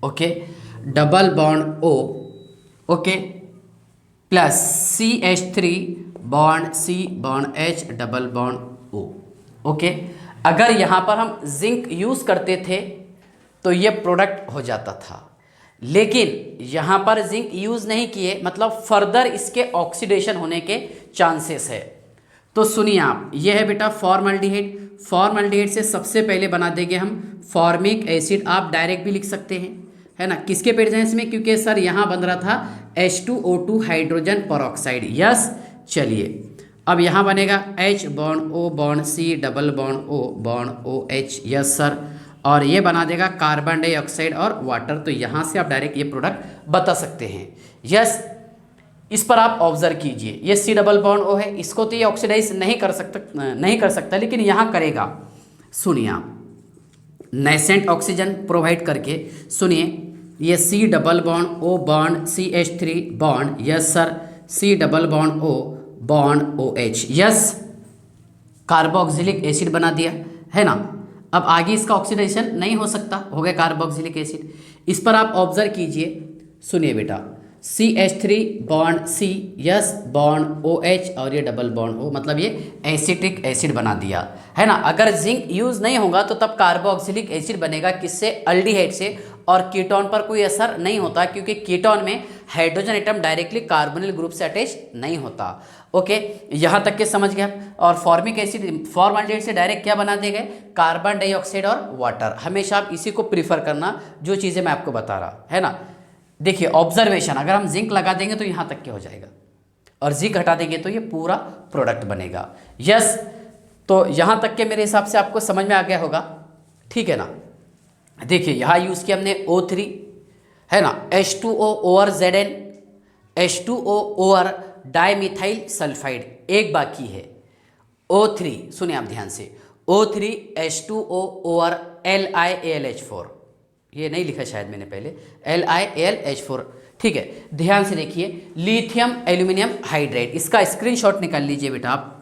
okay, double bond O, okay, plus CH3 bond C bond H double bond O, okay. अगर यहाँ पर हम जिंक यूज़ करते थे तो ये प्रोडक्ट हो जाता था, लेकिन यहाँ पर जिंक यूज़ नहीं किए, मतलब फर्दर इसके ऑक्सीडेशन होने के चांसेस है। तो सुनिए आप, ये है बेटा फॉर्मल्डिहाइड, फॉर्मल्डिहाइड से सबसे पहले बना देंगे हम फॉर्मिक एसिड, आप डायरेक्ट भी लिख सकते हैं, है ना। किसके प्रेजेंस में, क्योंकि सर यहाँ बन रहा था H2O2 हाइड्रोजन परऑक्साइड, यस। चलिए अब यहाँ बनेगा H bond O bond C double bond O bond OH, yes sir, और ये बना देगा कार्बन डाइऑक्साइड और वाटर। तो यहाँ से आप डायरेक्ट ये प्रोडक्ट बता सकते हैं, यस। इस पर आप ऑब्जर्व कीजिए, ये C डबल बॉन्ड O है, इसको तो ये ऑक्सीडाइज नहीं कर सकता, लेकिन यहाँ करेगा। सुनिए आप, नेसेंट ऑक्सीजन प्रोवाइड करके, सुनिए, ये C double bond O bond CH3 bond, yes sir, C double bond O bond OH, yes, carboxylic acid बना दिया, है ना। अब आगे इसका ऑक्सीडेशन नहीं हो सकता, हो गया कार्बोक्सिलिक एसिड। इस पर आप ऑब्जर्व कीजिए, सुनिए बेटा, CH3 bond C, yes, bond OH, और ये डबल बॉन्ड O, मतलब ये एसिटिक एसिड बना दिया, है ना। अगर जिंक यूज़ नहीं होगा तो तब कार्बोक्सिलिक एसिड बनेगा, किससे, अल्डिहाइड से, और कीटोन पर कोई असर नहीं होता, क्योंकि कीटोन में hydrogen atom directly carbonyl group से अटैच नहीं होता। ओके, यहाँ तक के समझ गए आप। और फॉर्मिक एसिड, फॉर्मल्डिहाइड से डायरेक्ट क्या बना देंगे, कार्बन डाइऑक्साइड और वाटर। हमेशा आप इसी को प्रीफर करना, जो चीज़ें मैं आपको बता रहा, है ना। देखिए ऑब्जर्वेशन, अगर हम जिंक लगा देंगे तो यहाँ तक के हो जाएगा, और जिंक हटा देंगे तो ये पूरा प्रोडक्ट बनेगा, यस। तो यहाँ तक के मेरे हिसाब से आपको समझ में आ गया होगा, ठीक है ना। देखिए यहाँ यूज़ किया हमने O3, है ना, H2O over Zn, H2O over dimethyl sulphide, एक बाकी है O3, सुनिए आप ध्यान से, O3 H2O ओवर LiAlH4, ये नहीं लिखा शायद मैंने पहले, LiAlH4, ठीक है। ध्यान से देखिए, लिथियम एल्यूमिनियम हाइड्राइड, इसका स्क्रीनशॉट निकाल लीजिए बेटा आप।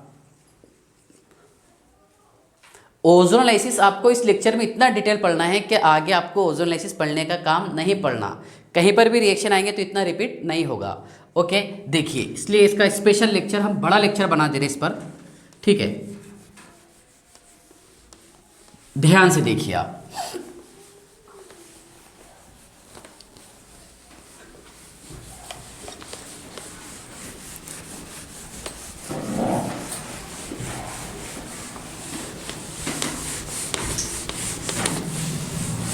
ओजोनलाइसिस आपको इस लेक्चर में इतना डिटेल पढ़ना है कि आगे आपको ओजोनलाइसिस पढ़ने का काम नहीं पड़ना, कहीं पर भी रिएक्शन आएंगे तो इतना रिपीट नहीं होगा। ओके, देखिए, इसलिए इसका स्पेशल लेक्चर, हम बड़ा लेक्चर बना दे रहे इस पर, ठीक है। ध्यान से देखिए आप,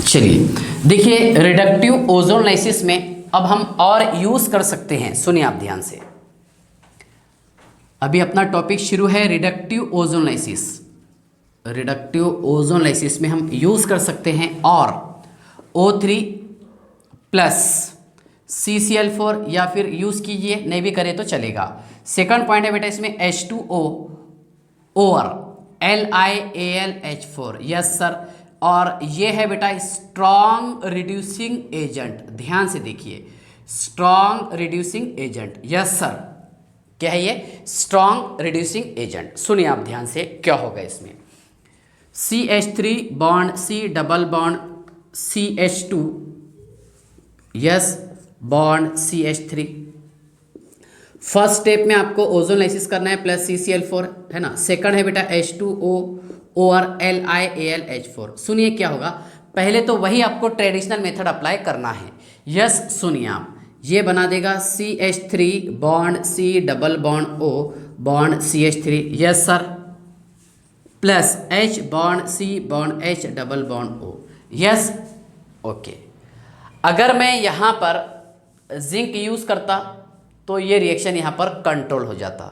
चलिए देखिए, रिडक्टिव ओजोनलाइसिस में अब हम और यूज कर सकते हैं, सुनिए आप ध्यान से। अभी अपना टॉपिक शुरू है रिडक्टिव ओजोनलाइसिस। रिडक्टिव ओजोनलाइसिस में हम यूज कर सकते हैं और O3 प्लस CCl4, या फिर यूज कीजिए, नहीं भी करें तो चलेगा। सेकंड पॉइंट है बेटा इसमें H2O over LiAlH4, yes sir. और ये है बेटा स्ट्रॉन्ग रिड्यूसिंग एजेंट, ध्यान से देखिए, strong reducing agent, yes sir. क्या है ये? Strong reducing agent. सुनिए आप ध्यान से, क्या होगा इसमें, CH3 bond C double bond CH2, yes, bond CH3। First step में आपको ओजोनलाइसिस करना है प्लस CCl4, है ना। सेकंड है बेटा H2O ओवर LiAlH4। सुनिए क्या होगा, पहले तो वही आपको ट्रेडिशनल मेथड अप्लाई करना है, यस। सुनिए आप, ये बना देगा CH3 bond C double bond O bond CH3, yes sir, plus H bond C bond H double bond O, yes, okay. अगर मैं यहाँ पर जिंक यूज़ करता तो ये रिएक्शन यहाँ पर कंट्रोल हो जाता।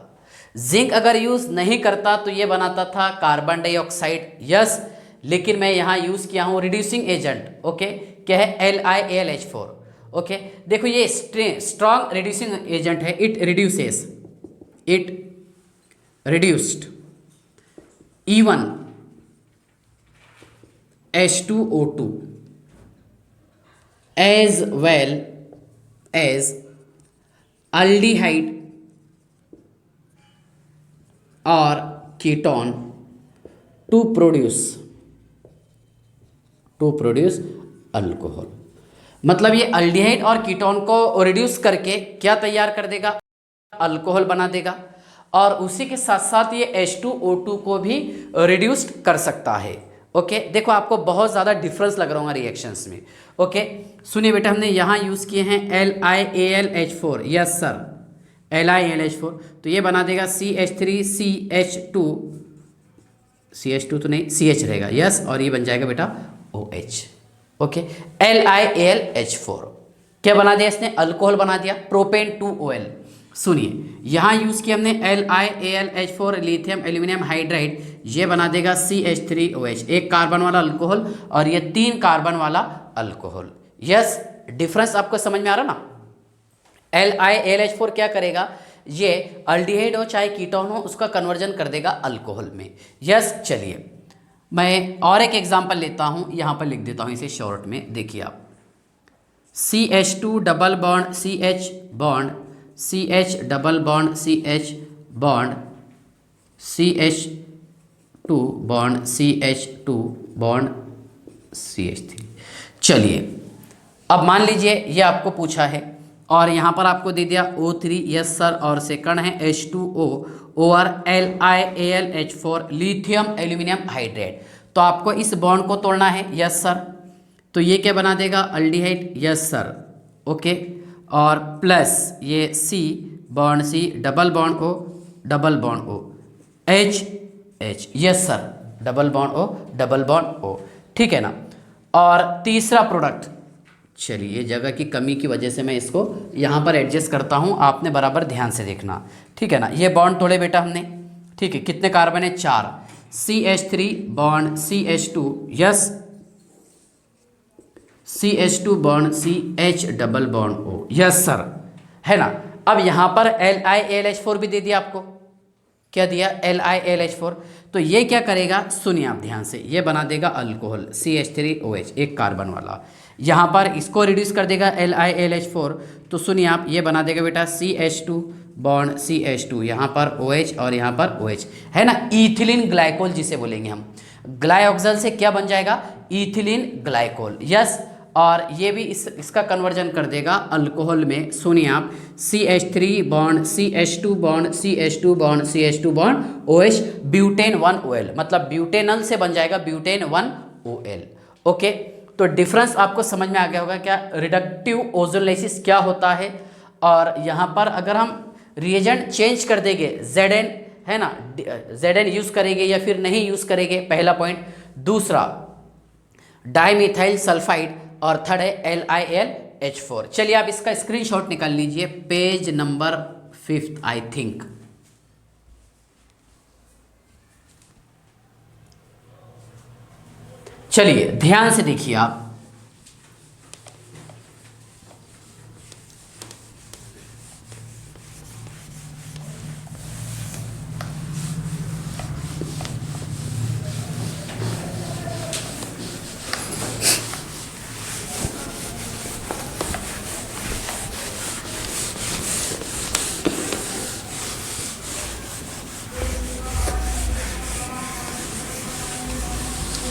जिंक अगर यूज़ नहीं करता तो ये बनाता था कार्बन डाइऑक्साइड, यस, लेकिन मैं यहाँ यूज़ किया हूँ रिड्यूसिंग एजेंट, ओके। क्या है? LiAlH4, okay. देखो ये स्ट्रॉन्ग रिड्यूसिंग एजेंट है, it reduced even H2O2 as well as aldehyde or ketone to produce alcohol. मतलब ये अल्डिहाइड और कीटोन को रिड्यूस करके क्या तैयार कर देगा? अल्कोहल बना देगा। और उसी के साथ साथ ये H2O2 को भी रिड्यूस्ड कर सकता है, ओके। देखो आपको बहुत ज़्यादा डिफरेंस लग रहा होगा रिएक्शंस में, ओके। सुनिए बेटा, हमने यहाँ यूज़ किए हैं LiAlH4, यस सर, LiAlH4, तो ये बना देगा CH3CH2 तो नहीं, CH रहेगा, यस, और ये बन जाएगा बेटा OH, ओके। LiAlH4 क्या बना दिया इसने? अल्कोहल बना दिया, प्रोपेन 2OL। सुनिए यहाँ यूज़ किया हमने LiAlH4 लिथियम एल्यूमिनियम हाइड्राइड, ये बना देगा CH3OH, एक कार्बन वाला अल्कोहल और ये 3 कार्बन वाला अल्कोहल, यस। डिफरेंस आपको समझ में आ रहा ना? LiAlH4 क्या करेगा? ये अल्डिहाइड हो चाहे कीटोन हो, उसका कन्वर्जन कर देगा अल्कोहल में, यस। चलिए मैं और एक एग्जांपल लेता हूँ, यहाँ पर लिख देता हूँ इसे शॉर्ट में, देखिए आप, CH2 double bond CH bond CH double bond CH bond CH2 bond CH2 bond CH3। चलिए अब मान लीजिए ये आपको पूछा है और यहाँ पर आपको दे दिया O3, यस सर, और सेकंड है H2O over LiAlH4 lithium aluminium hydride. तो आपको इस बॉन्ड को तोड़ना है, यस सर। तो ये क्या बना देगा? Aldehyde, yes sir, okay. और प्लस ये C bond C double bond O double bond O H, yes sir, double bond O double bond O, ठीक है ना। और तीसरा प्रोडक्ट, चलिए जगह की कमी की वजह से मैं इसको यहाँ पर एडजस्ट करता हूँ, आपने बराबर ध्यान से देखना, ठीक है ना। ये बॉन्ड तोड़े बेटा हमने, ठीक है। कितने कार्बन है? 4, CH3 bond CH2, yes, CH2 bond CH double bond O। Yes sir, है ना। अब यहाँ पर LiAlH4 भी दे दिया आपको। क्या दिया? LiAlH4। तो ये क्या करेगा, सुनिए आप ध्यान से, ये बना देगा अल्कोहल CH3OH, एक कार्बन वाला। यहाँ पर इसको रिड्यूस कर देगा LiAlH4, तो सुनिए आप, ये बना देगा बेटा CH2 बॉन्ड CH2, यहाँ पर OH और यहाँ पर OH, है ना। इथिलीन ग्लाइकोल जिसे बोलेंगे हम। ग्लाइऑक्सल से क्या बन जाएगा? Ethylene glycol. यस, और ये भी इसका कन्वर्जन कर देगा अल्कोहल में। सुनिए आप, CH3 bond CH2 bond CH2 bond CH2 bond OH, butane 1OL, मतलब ब्यूटेनल से बन जाएगा ब्यूटेन 1OL। ओके, तो डिफरेंस आपको समझ में आ गया होगा क्या रिडक्टिव ओजोनलाइसिस क्या होता है। और यहाँ पर अगर हम रिएजेंट चेंज कर देंगे, Zn, है ना, Zn यूज़ करेंगे या फिर नहीं यूज़ करेंगे, पहला पॉइंट। दूसरा डाइमिथाइल सल्फाइड, और थर्ड है LiAlH4। चलिए आप इसका स्क्रीनशॉट निकाल लीजिए, पेज नंबर 5 आई थिंक। चलिए ध्यान से देखिए आप,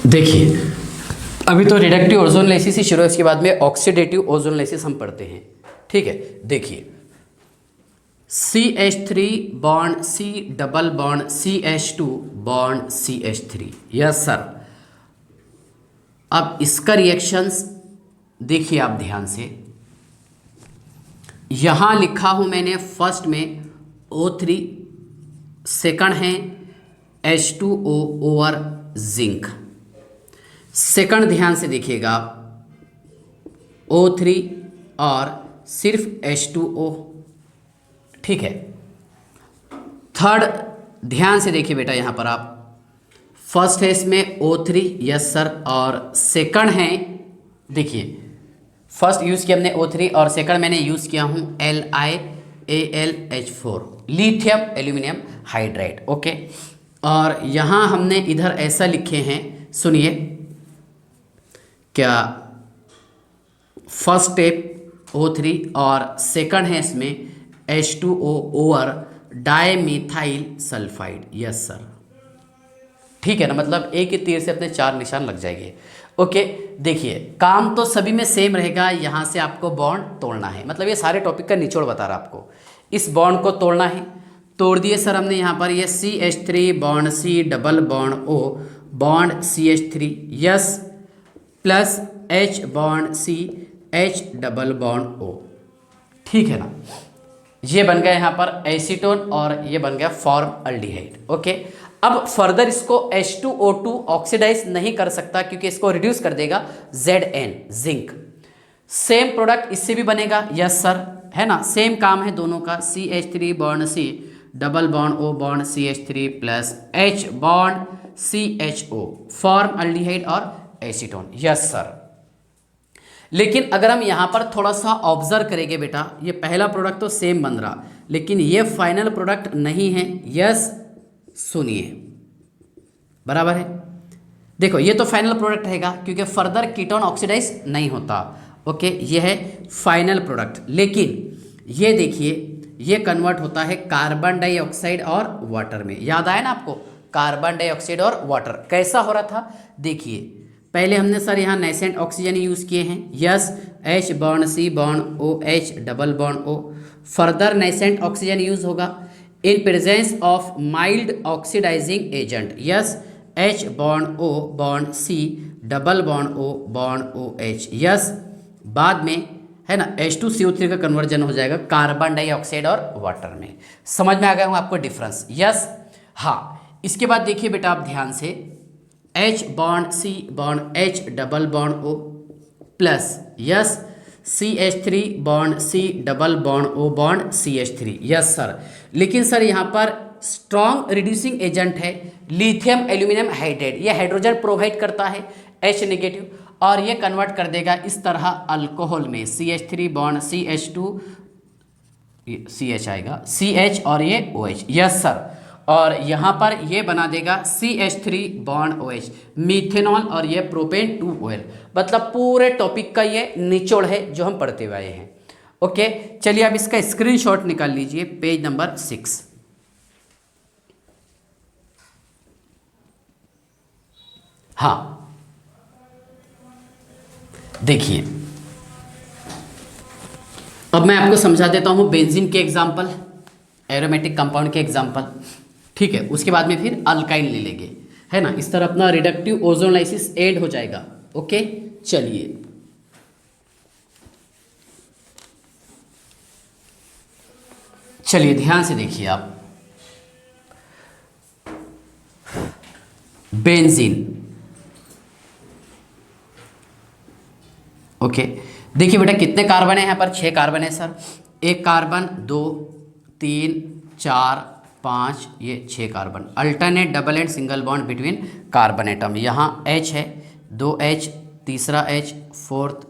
देखिए अभी तो रिडक्टिव ओजोनलाइसिस ही शुरू है, इसके बाद में ऑक्सीडेटिव ओजोनलाइसिस हम पढ़ते हैं। ठीक है, देखिए CH3 bond C double bond CH2 bond CH3। Yes sir. अब इसका रिएक्शंस देखिए आप ध्यान से, यहां लिखा हूं मैंने फर्स्ट में O3, सेकंड है H2O ओवर जिंक। सेकंड ध्यान से देखिएगा, O3 और सिर्फ H2O। ठीक है, थर्ड ध्यान से देखिए बेटा, यहाँ पर आप फर्स्ट है इसमें O3, यस सर, और सेकंड है, देखिए फर्स्ट यूज़ किया हमने O3 और सेकंड मैंने यूज़ किया हूँ LiAlH4, lithium aluminium hydride. Okay, और यहाँ हमने इधर ऐसा लिखे हैं, सुनिए क्या, फर्स्ट स्टेप O3 और सेकंड है इसमें H2O over dimethyl sulphide. Yes sir, ठीक है ना, मतलब एक ही तीर से अपने 4 निशान लग जाएंगे। ओके, देखिए काम तो सभी में सेम रहेगा, यहाँ से आपको बॉन्ड तोड़ना है, मतलब ये सारे टॉपिक का निचोड़ बता रहा आपको, इस बॉन्ड को तोड़ना है। तोड़ दिए सर हमने यहाँ पर, ये CH3 bond C double bond O bond CH3, yes, plus H bond C H double bond O। ठीक है ना, ये बन गया यहाँ पर एसीटोन और ये बन गया फॉर्मल्डिहाइड। ओके, अब फर्दर इसको H2O2 ऑक्सीडाइज नहीं कर सकता क्योंकि इसको रिड्यूस कर देगा Zn, जिंक। सेम प्रोडक्ट इससे भी बनेगा, यस सर, है ना, सेम काम है दोनों का, CH3 bond C double bond O bond CH3 plus H bond CHO, formaldehyde और एसीटोन। यस सर, लेकिन अगर हम यहाँ पर थोड़ा सा ऑब्जर्व करेंगे बेटा, ये पहला प्रोडक्ट तो सेम बन रहा, लेकिन ये फाइनल प्रोडक्ट नहीं है। यस, सुनिए, बराबर है, देखो ये तो फाइनल प्रोडक्ट रहेगा क्योंकि फर्दर कीटोन ऑक्सीडाइज नहीं होता। ओके, ये है फाइनल प्रोडक्ट, लेकिन ये देखिए ये कन्वर्ट होता है कार्बन डाइऑक्साइड और वाटर में। याद आया ना आपको, कार्बन डाइऑक्साइड और वाटर कैसा हो रहा था, देखिए पहले हमने सर यहाँ नेसेंट ऑक्सीजन यूज़ किए हैं, yes, H bond C bond OH double bond O। Further nascent oxygen use होगा in presence of mild oxidising agent, yes, H bond O bond C double bond O bond OH, yes, बाद में है ना H2CO3 का कन्वर्जन हो जाएगा कार्बन डाइऑक्साइड और वाटर में। समझ में आ गया हूँ आपको डिफरेंस, यस। हाँ, इसके बाद देखिए बेटा आप ध्यान से, H bond C bond H double bond O plus, yes, CH3 bond C double bond O bond CH3, yes sir, लेकिन सर यहाँ पर स्ट्रॉन्ग रिड्यूसिंग एजेंट है लिथियम एल्यूमिनियम हाइड्राइड, ये हाइड्रोजन प्रोवाइड करता है H नेगेटिव, और ये कन्वर्ट कर देगा इस तरह अल्कोहल में, CH3 बॉन्ड CH2, CH आएगा, CH और ये OH, यस सर। और यहाँ पर ये बना देगा CH3 बॉन्ड OH, मीथेनॉल और ये प्रोपेन 2 ऑयल। मतलब पूरे टॉपिक का ये निचोड़ है जो हम पढ़ते हुए आए हैं। ओके, चलिए अब इसका स्क्रीनशॉट निकाल लीजिए, पेज नंबर 6। हाँ देखिए, अब मैं आपको समझा देता हूं बेंजीन के एग्जाम्पल, एरोमेटिक कंपाउंड के एग्जाम्पल, ठीक है। उसके बाद में फिर अल्काइन ले लेंगे, है ना। इस तरह अपना रिडक्टिव ओजोनलाइसिस ऐड हो जाएगा। ओके, चलिए चलिए ध्यान से देखिए आप, बेंजीन। ओके, देखिए बेटा कितने कार्बन है यहाँ पर, 6 कार्बन है सर। एक कार्बन, 2, 3, 4, 5, ये 6 carbon. Alternate double and single bond between carbon atom. यहाँ H है, 2H, तीसरा H, 4th,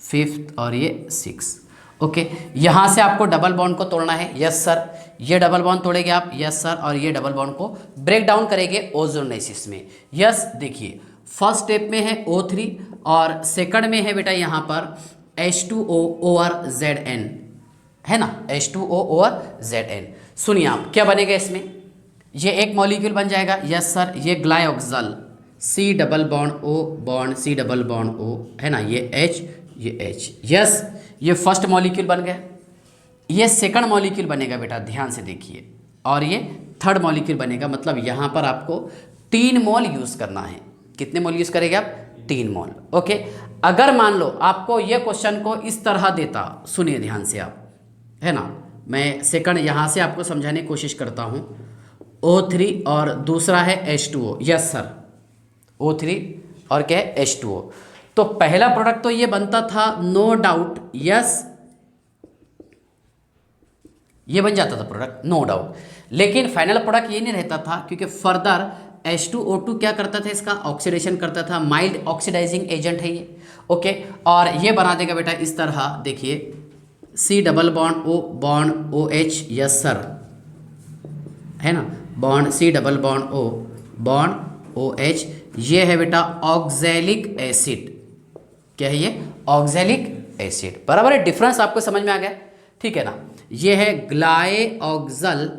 5th और ये 6। ओके, यहाँ से आपको डबल बॉन्ड को तोड़ना है, यस सर। ये डबल बॉन्ड तोड़ेंगे आप, यस सर। और ये डबल बॉन्ड को ब्रेक डाउन करेंगे ओजोनाइसिस में, यस। देखिए फर्स्ट स्टेप में है O3 और सेकंड में है बेटा यहाँ पर H2O over Zn, है ना, H2O over Zn। सुनिए आप, क्या बनेगा इसमें, ये एक मॉलिक्यूल बन जाएगा, यस सर। ये ग्लाइऑक्सल, C double bond O bond C double bond O, है ना, ये H, ये H, यस। ये फर्स्ट मॉलिक्यूल बन गया। ये सेकंड मॉलिक्यूल बनेगा बेटा, ध्यान से देखिए। और ये थर्ड मॉलिक्यूल बनेगा। मतलब यहाँ पर आपको 3 मोल यूज़ करना है। कितने मोल यूज़ करेंगे आप, 3 मोल। ओके, अगर मान लो आपको ये क्वेश्चन को इस तरह देता, सुनिए ध्यान से आप, है ना, मैं सेकंड यहाँ से आपको समझाने की कोशिश करता हूँ। O3 और दूसरा है H2O, यस सर। O3 और क्या है, H2O। तो पहला प्रोडक्ट तो ये बनता था, नो डाउट, यस, ये बन जाता था प्रोडक्ट, नो डाउट। लेकिन फाइनल प्रोडक्ट ये नहीं रहता था, क्योंकि फर्दर H2O2 क्या करता था, इसका ऑक्सीडेशन करता था, माइल्ड ऑक्सीडाइजिंग एजेंट है ये। ओके, और ये बना देगा बेटा इस तरह, देखिए C double bond O bond OH, yes sir, है ना, bond C double bond O bond OH। ये है बेटा ऑक्सैलिक एसिड, क्या है ये, ऑक्सैलिक एसिड, बराबर है। डिफरेंस आपको समझ में आ गया, ठीक है ना। ये है ग्लाइऑक्सल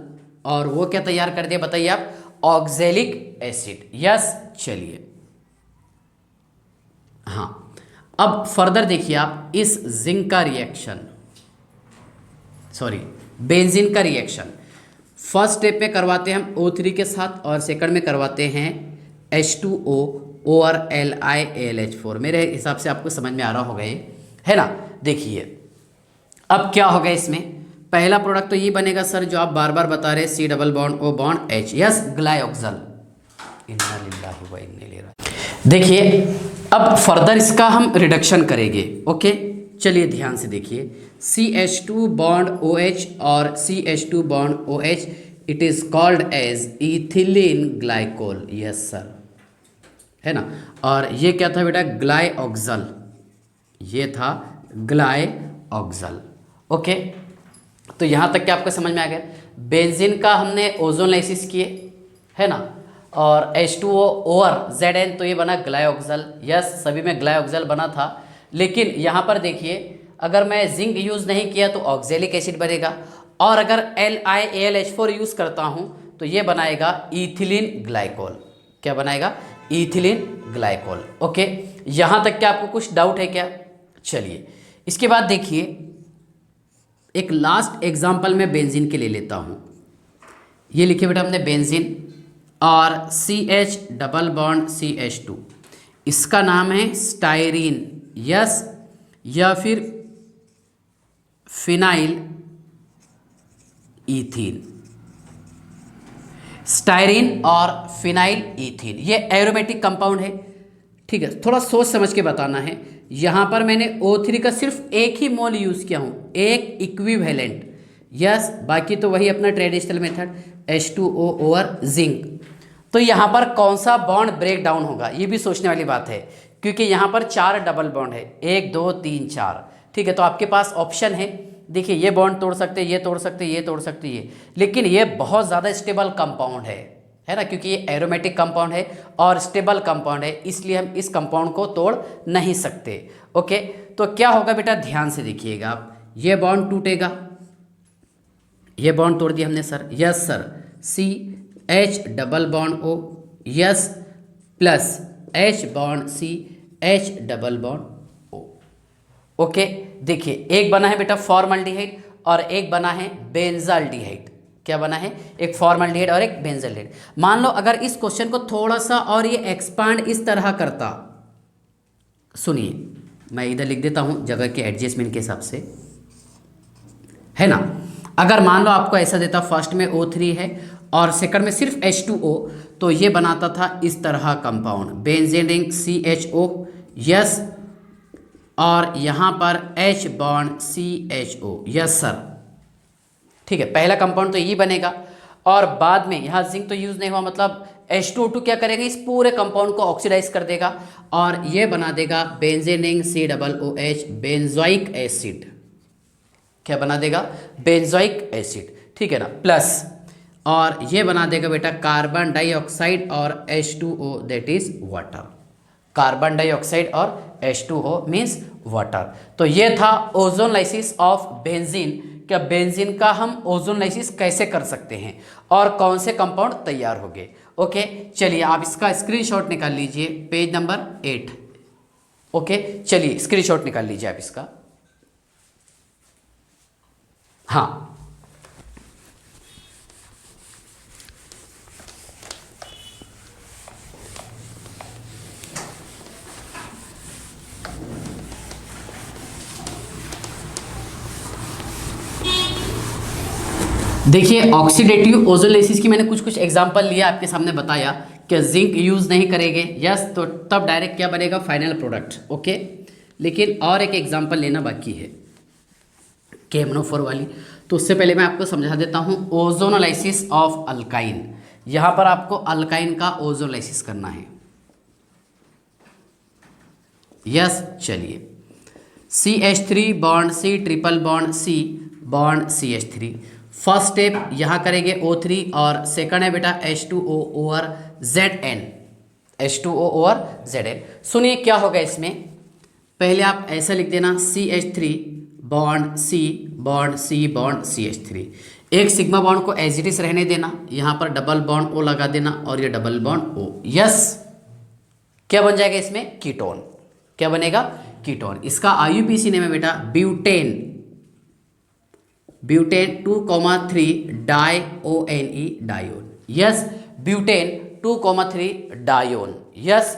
और वो क्या तैयार कर दिया बताइए आप, ऑक्सैलिक एसिड, यस। चलिए हाँ, अब फर्दर देखिए आप, इस जिंक का रिएक्शन, सॉरी बेंजीन का रिएक्शन फर्स्ट स्टेप में करवाते हैं हम O3 के साथ और सेकंड में करवाते हैं H2O और LiAlH4। मेरे हिसाब से आपको समझ में आ रहा होगा ये, है ना। देखिए अब क्या होगा इसमें, पहला प्रोडक्ट तो ये बनेगा सर जो आप बार बार बता रहे हैं, C double bond O bond H, yes, glyoxal. देखिए अब फर्दर इसका हम रिडक्शन करेंगे। ओके, चलिए ध्यान से देखिए, CH2 बॉन्ड OH और CH2 bond OH, it is called as ethylene glycol, yes sir, है ना। और ये क्या था बेटा, ग्लाइऑक्सल, ये था ग्लाइऑक्सल। ओके, तो यहाँ तक क्या आपको समझ में आ गया। बेंजीन का हमने ओजोनलाइसिस किए, है ना, और H2O ओवर Zn, तो ये बना ग्लाइऑक्सल, यस, सभी में ग्लाइऑक्सल बना था। लेकिन यहाँ पर देखिए, अगर मैं जिंक यूज़ नहीं किया तो ऑक्सैलिक एसिड बनेगा, और अगर LiAlH4 यूज़ करता हूँ तो ये बनाएगा इथिलीन ग्लाइकोल। क्या बनाएगा, इथिलीन ग्लाइकोल। ओके, यहाँ तक क्या आपको कुछ डाउट है क्या। चलिए इसके बाद देखिए, एक लास्ट एग्जाम्पल मैं बेंजीन के ले लेता हूँ। ये लिखे बेटा हमने बेंजीन और CH डबल बॉन्ड CH2, इसका नाम है स्टायरीन, यस, या फिर फिनाइल ईथीन। स्टायरीन और फिनाइल ईथीन, ये एरोमेटिक कंपाउंड है, ठीक है। थोड़ा सोच समझ के बताना है। यहाँ पर मैंने O3 का सिर्फ एक ही मोल यूज़ किया हूँ, एक इक्विवेलेंट, यस, बाकी तो वही अपना traditional method H2O over zinc. तो यहाँ पर कौन सा बॉन्ड ब्रेक डाउन होगा, ये भी सोचने वाली बात है, क्योंकि यहाँ पर 4 डबल बॉन्ड है, 1 2 3 4, ठीक है। तो आपके पास ऑप्शन है, देखिए ये बॉन्ड तोड़ सकते, ये तोड़ सकते, ये तोड़ सकते, ये, लेकिन ये बहुत ज़्यादा स्टेबल कंपाउंड है ना, क्योंकि ये एरोमेटिक कंपाउंड है और स्टेबल कंपाउंड है, इसलिए हम इस कंपाउंड को तोड़ नहीं सकते। ओके, तो क्या होगा बेटा, ध्यान से देखिएगा आप, ये बॉन्ड टूटेगा, ये बॉन्ड तोड़ दिया हमने sir, yes sir, CH double bond O, yes, plus H bond C, H double bond O। Okay, देखिए एक बना है बेटा फॉर्मल्डिहाइड और एक बना है बेंजाल्डिहाइड। क्या बना है, एक फॉर्मल्डिहाइड और एक बेंजाल्डिहाइड। मान लो अगर इस क्वेश्चन को थोड़ा सा और ये एक्सपांड इस तरह करता, सुनिए मैं इधर लिख देता हूं जगह के एडजस्टमेंट के हिसाब से, है ना। अगर मान लो आपको ऐसा देता, फर्स्ट में O3 है और सेकंड में सिर्फ H2O, तो ये बनाता था इस तरह कंपाउंड, बेंजीन CHO, यस, और यहाँ पर H bond CHO, yes sir, ठीक है। पहला कंपाउंड तो ये बनेगा और बाद में यहाँ जिंक तो यूज़ नहीं हुआ, मतलब H2O2 क्या करेंगे, इस पूरे कंपाउंड को ऑक्सीडाइज कर देगा और ये बना देगा बेंजीन COOH, बेंजोइक एसिड। क्या बना देगा, बेंजोइक एसिड, ठीक है ना, प्लस, और ये बना देगा बेटा कार्बन डाइऑक्साइड और H2O, that is water. Carbon dioxide और H2O मीन्स वाटर। तो ये था ओजोनलाइसिस ऑफ बेंजीन। क्या बेंजीन का हम ओजोनलाइसिस कैसे कर सकते हैं और कौन से कंपाउंड तैयार होंगे। ओके, चलिए आप इसका स्क्रीनशॉट निकाल लीजिए, पेज नंबर 8। ओके, चलिए स्क्रीनशॉट निकाल लीजिए आप इसका। हाँ, देखिए ऑक्सीडेटिव ओजोनलाइसिस की मैंने कुछ कुछ एग्जांपल लिया, आपके सामने बताया कि जिंक यूज़ नहीं करेंगे, यस, तो तब डायरेक्ट क्या बनेगा, फाइनल प्रोडक्ट। ओके, लेकिन और एक एग्जांपल लेना बाकी है KMnO4 वाली, तो उससे पहले मैं आपको समझा देता हूँ ओजोनलाइसिस ऑफ अल्काइन। यहाँ पर आपको अल्काइन का ओजोनलाइसिस करना है, यस। चलिए CH3 bond C, triple bond C, bond CH3, first step यहाँ करेंगे O3 और सेकंड है बेटा H2O over Zn, H2O over Zn। सुनिए क्या होगा इसमें, पहले आप ऐसा लिख देना CH3 bond C, bond C, bond CH3, एक सिग्मा बॉन्ड को एज इट इज रहने देना, यहाँ पर डबल बॉन्ड O लगा देना और ये डबल बॉन्ड O, यस। क्या बन जाएगा इसमें, कीटोन। क्या बनेगा, कीटोन। इसका IUPAC नेम है बेटा butane, butane 2,3 dione, dione, yes, butane 2,3 dione, yes,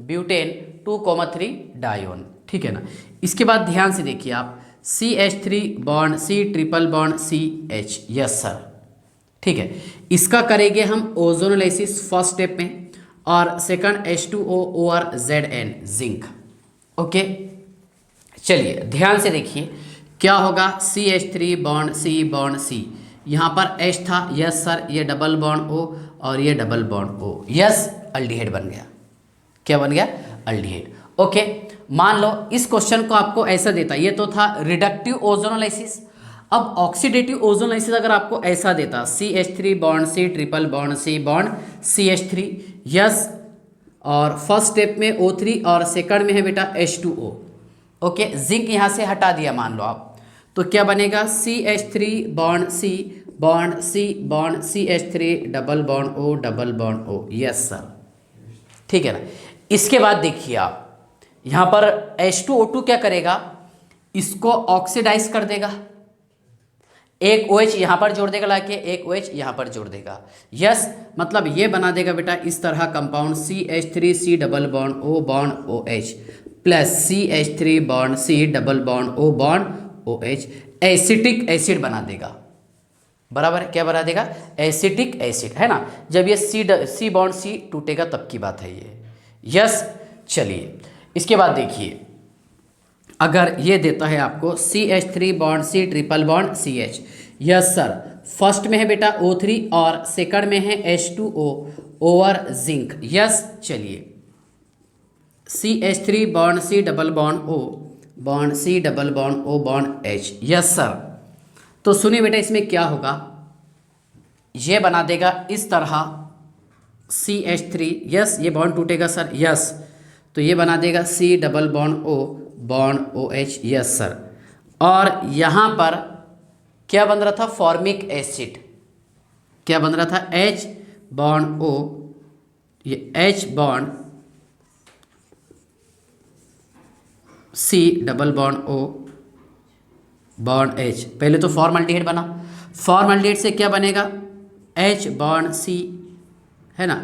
butane 2,3 dione, ठीक है ना। इसके बाद ध्यान से देखिए आप, CH3 bond C, triple bond CH, yes sir, ठीक है। इसका करेंगे हम ओजोनलाइसिस फर्स्ट स्टेप में और second H2O over Zn, zinc. Okay, चलिए ध्यान से देखिए क्या होगा, CH3 bond C, bond C, यहाँ पर H था, यस सर, ये डबल बॉन्ड O और ये double bond O, yes, aldehyde बन गया। क्या बन गया, अल्डिहाइड। ओके, मान लो इस क्वेश्चन को आपको ऐसा देता, ये तो था रिडक्टिव ओजोनलाइसिस। अब ऑक्सीडेटिव ओजोनलाइसिस अगर आपको ऐसा देता, CH3 bond C, triple bond C, bond CH3, yes, और फर्स्ट स्टेप में O3 और सेकंड में है बेटा H2O। ओके, जिंक यहाँ से हटा दिया मान लो आप, तो क्या बनेगा, CH3 bond C, bond C, bond CH3, double bond O, double bond O, yes sir, ठीक है ना। इसके बाद देखिए आप, यहाँ पर H2O2 क्या करेगा, इसको ऑक्सीडाइज कर देगा, एक OH यहाँ पर जोड़ देगा लाके, एक OH यहाँ पर जोड़ देगा, यस, मतलब ये बना देगा बेटा इस तरह compound CH3C double bond O bond OH plus CH3 bond C double bond O bond OH, acetic acid बना देगा, बराबर, क्या बना देगा, एसिटिक एसिड, है ना। जब ये C बॉन्ड C टूटेगा तब की बात है ये, यस। चलिए इसके बाद देखिए, अगर ये देता है आपको CH3 bond C, triple bond CH, yes sir, first में है बेटा O3 और सेकंड में है H2O ओवर जिंक, यस। चलिए CH3 bond C double bond O, bond C double bond O bond H। Yes sir. तो सुनिए बेटा, इसमें क्या होगा, ये बना देगा इस तरह CH3, यस ये बॉन्ड टूटेगा सर, यस। तो ये बना देगा C double bond O bond OH, yes sir. और यहाँ पर क्या बन रहा था, फॉर्मिक एसिड। क्या बन रहा था, H बॉन्ड O, ये H bond C double bond O bond H। पहले तो फॉर्मल्डिहाइड बना, फॉर्मल्डिहाइड से क्या बनेगा, H बॉन्ड C, है ना,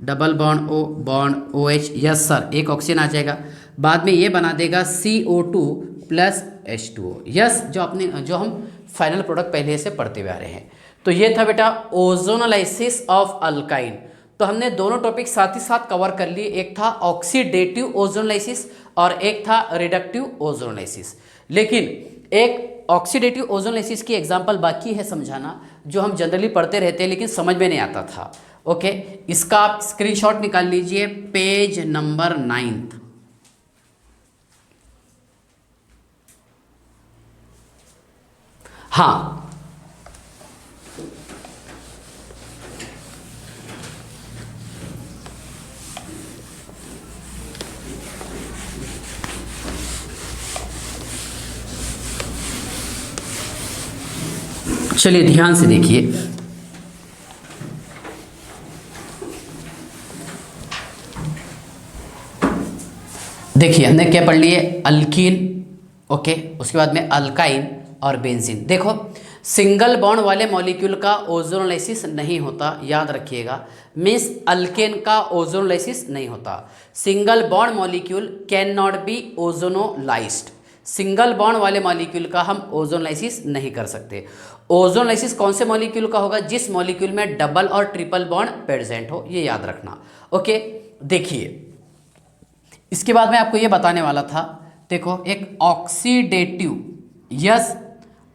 double bond O bond OH, yes sir, एक ऑक्सीजन आ जाएगा। बाद में ये बना देगा CO2 प्लस H2O, यस, जो हम फाइनल प्रोडक्ट पहले से पढ़ते हुए आ रहे हैं। तो ये था बेटा ओजोनोलाइसिस ऑफ अल्काइन। तो हमने दोनों टॉपिक साथ ही साथ कवर कर लिए, एक था ऑक्सीडेटिव ओजोनोलाइसिस और एक था रिडक्टिव ओजोनोलाइसिस। लेकिन एक ऑक्सीडेटिव ओजोनोलाइसिस की एग्जांपल बाकी है समझाना, जो हम जनरली पढ़ते रहते हैं लेकिन समझ में नहीं आता था। ओके, इसका आप स्क्रीनशॉट निकाल लीजिए, पेज नंबर 9। हाँ, चलिए ध्यान से देखिए। देखिए हमने क्या पढ़ लिए, अल्कीन, ओके, उसके बाद में अल्काइन और बेंजीन। देखो सिंगल बॉन्ड वाले मॉलिक्यूल का ओजोनोलाइसिस नहीं होता, याद रखिएगा, मीन्स अल्केन का ओजोनोलाइसिस नहीं होता। Single bond molecule can not be ozonolysed, single bond वाले मॉलिक्यूल का हम ओजोनलाइसिस नहीं कर सकते। ओजोनलाइसिस कौन से मॉलिक्यूल का होगा, जिस मॉलिक्यूल में डबल और ट्रिपल बॉन्ड प्रेजेंट हो, ये याद रखना। ओके, देखिए इसके बाद मैं आपको ये बताने वाला था, देखो एक ऑक्सीडेटिव, यस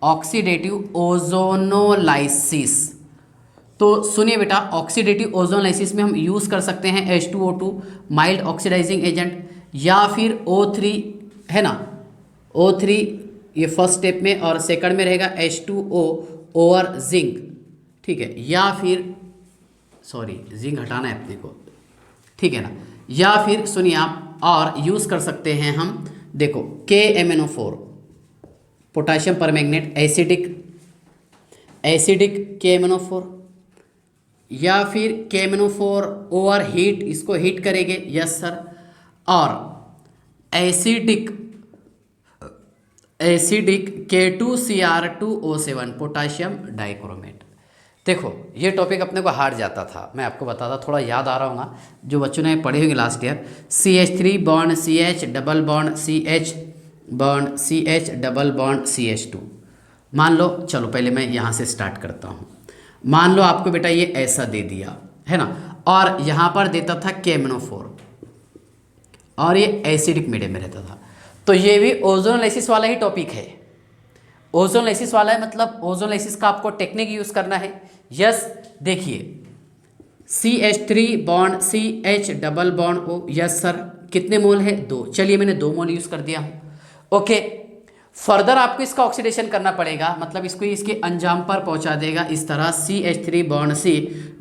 ऑक्सीडेटिव ओजोनोलाइसिस। तो सुनिए बेटा, ऑक्सीडेटिव ओजोनलाइसिस में हम यूज़ कर सकते हैं H2O2 माइल्ड ऑक्सीडाइजिंग एजेंट, या फिर O3, है ना, O3 ये फर्स्ट स्टेप में, और सेकंड में रहेगा H2O ओवर जिंक, ठीक है, या फिर सॉरी जिंक हटाना है अपने को, ठीक है ना, या फिर सुनिए आप और यूज़ कर सकते हैं हम, देखो KMnO4 potassium permanganate, acidic KMnO4, या फिर KMnO4 ओवर हीट, इसको हीट करेंगे, यस सर, और एसिडिक K2Cr2O7 पोटाशियम डाइक्रोमेट। देखो ये टॉपिक अपने को हार्ड जाता था, मैं आपको बताता, थोड़ा याद आ रहा होगा जो बच्चों ने पढ़े होंगे last year. CH3 bond CH double bond CH bond CH double bond CH2। मान लो, चलो पहले मैं यहाँ से स्टार्ट करता हूँ। मान लो आपको बेटा ये ऐसा दे दिया है ना, और यहाँ पर देता था KMnO4 और ये एसिडिक मीडियम में रहता था, तो ये भी ओजोनलाइसिस वाला ही टॉपिक है। ओजोनलाइसिस वाला है, मतलब ओजोनलाइसिस का आपको टेक्निक यूज़ करना है। यस, देखिए CH3 bond CH double bond O, yes sir, कितने मोल है, 2। चलिए मैंने 2 मोल यूज़ कर दिया हूँ। ओके, फर्दर आपको इसका ऑक्सीडेशन करना पड़ेगा, मतलब इसको इसके अंजाम पर पहुँचा देगा इस तरह, CH3 bond C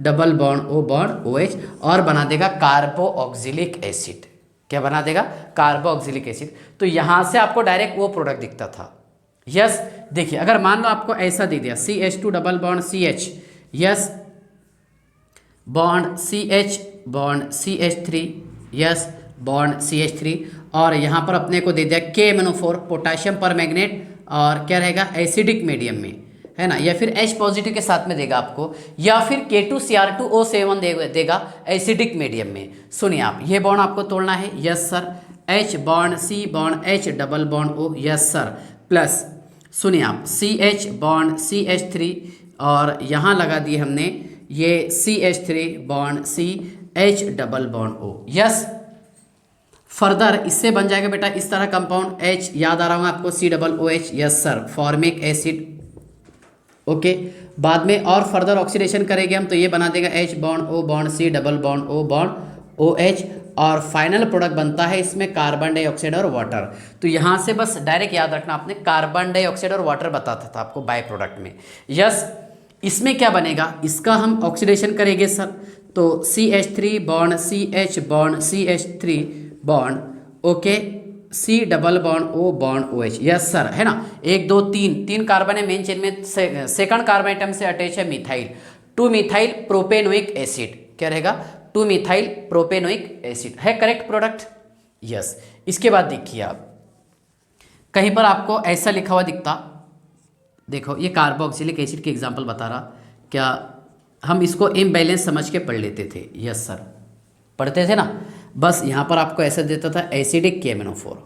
double bond O bond OH, और बना देगा कार्बोऑक्सिलिक एसिड। क्या बना देगा, कार्बोऑक्सिलिक एसिड। तो यहाँ से आपको डायरेक्ट वो प्रोडक्ट दिखता था। यस, देखिए अगर मान लो आपको ऐसा दे दिया CH2 double bond CH, yes, bond CH bond CH3, yes, bond CH3, और यहाँ पर अपने को दे दिया KMnO4 पोटाशियम परमैंगनेट, और क्या रहेगा, एसिडिक मीडियम में, है ना, या फिर H पॉजिटिव के साथ में देगा आपको, या फिर K2Cr2O7 देगा एसिडिक मीडियम में। सुनिए आप, ये बॉन्ड आपको तोड़ना है, yes sir, H bond C bond H double bond O, yes sir, plus सुनिए आप CH बॉन्ड CH3, और यहाँ लगा दिए हमने ये CH3 bond C H double bond O, yes. Further इससे बन जाएगा बेटा इस तरह कंपाउंड H, याद आ रहा होगा आपको, C double OH, yes sir, formic acid. Okay, बाद में और फर्दर ऑक्सीडेशन करेंगे हम, तो ये बना देगा H bond O bond C double bond O bond OH, और फाइनल प्रोडक्ट बनता है इसमें कार्बन डाइऑक्साइड और वाटर। तो यहाँ से बस डायरेक्ट याद रखना, आपने कार्बन डाइऑक्साइड और वाटर बताता था आपको बाय प्रोडक्ट में। यस, इसमें क्या बनेगा, इसका हम ऑक्सीडेशन करेंगे सर, तो CH3 bond CH bond CH3 bond, okay, C double bond O bond OH। Yes sir, है ना, 1 2 3 कार्बन है मेन चेन में, सेकंड कार्बन आइटम से अटैच है मिथाइल, 2 मिथाइल प्रोपेनोइक एसिड, क्या रहेगा, 2 मिथाइल प्रोपेनोइक एसिड, है करेक्ट प्रोडक्ट। यस, इसके बाद देखिए आप, कहीं पर आपको ऐसा लिखा हुआ दिखता, देखो ये कार्बोक्सिलिक एसिड के एग्जाम्पल बता रहा, क्या हम इसको इम्बैलेंस समझ के पढ़ लेते थे। यस सर, पढ़ते थे ना, बस यहाँ पर आपको ऐसा देता था एसिडिक KMnO4,